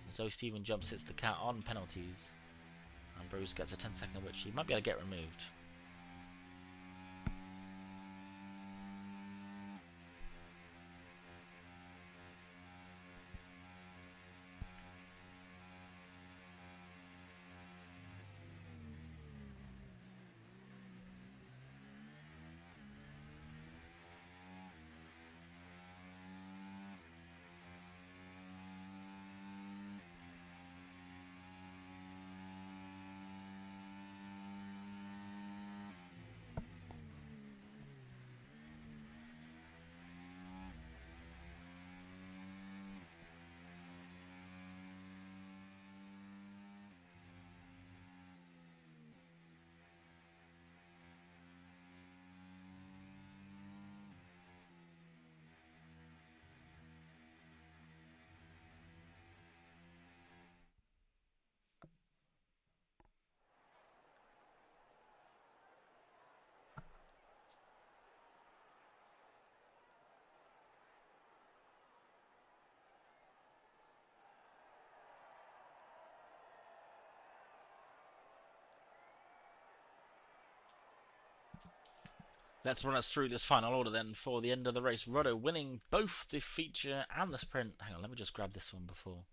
So Stephen jumps hits the cat on penalties. And Bruce gets a 10-second, which he might be able to get removed. Let's run us through this final order then for the end of the race. Ruddo winning both the feature and the sprint. Hang on, let me just grab this one before.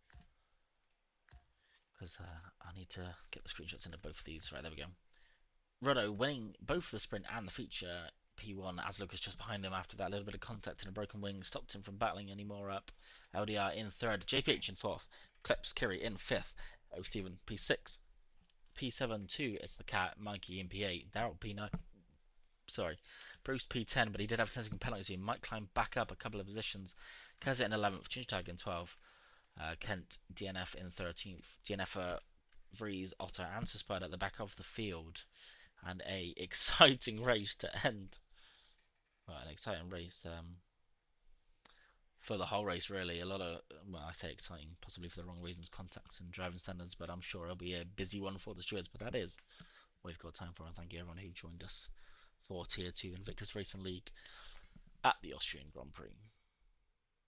Because I need to get the screenshots into both of these. Right, there we go. Ruddo winning both the sprint and the feature. P1 as Lucas just behind him after that little bit of contact and a broken wing stopped him from battling anymore up. LDR in third. JPH in fourth. Kleps Kiri in fifth. Oh Stephen P6. P7 2 it's the cat. Mikey in P8. Daryl P9. Sorry, Bruce P10, but he did have a 10-second penalty, so he might climb back up a couple of positions. Kazet in 11th, Chinchtag in 12th, Kent DNF in 13th, DNF Vries, Otter, and Suspard at the back of the field, and a exciting race to end. Well, an exciting race for the whole race, really. A lot of, well, I say exciting, possibly for the wrong reasons, contacts and driving standards, but I'm sure it'll be a busy one for the stewards. But that is what we've got time for, and thank you everyone who joined us for Tier 2 Invictus Racing League at the Austrian Grand Prix.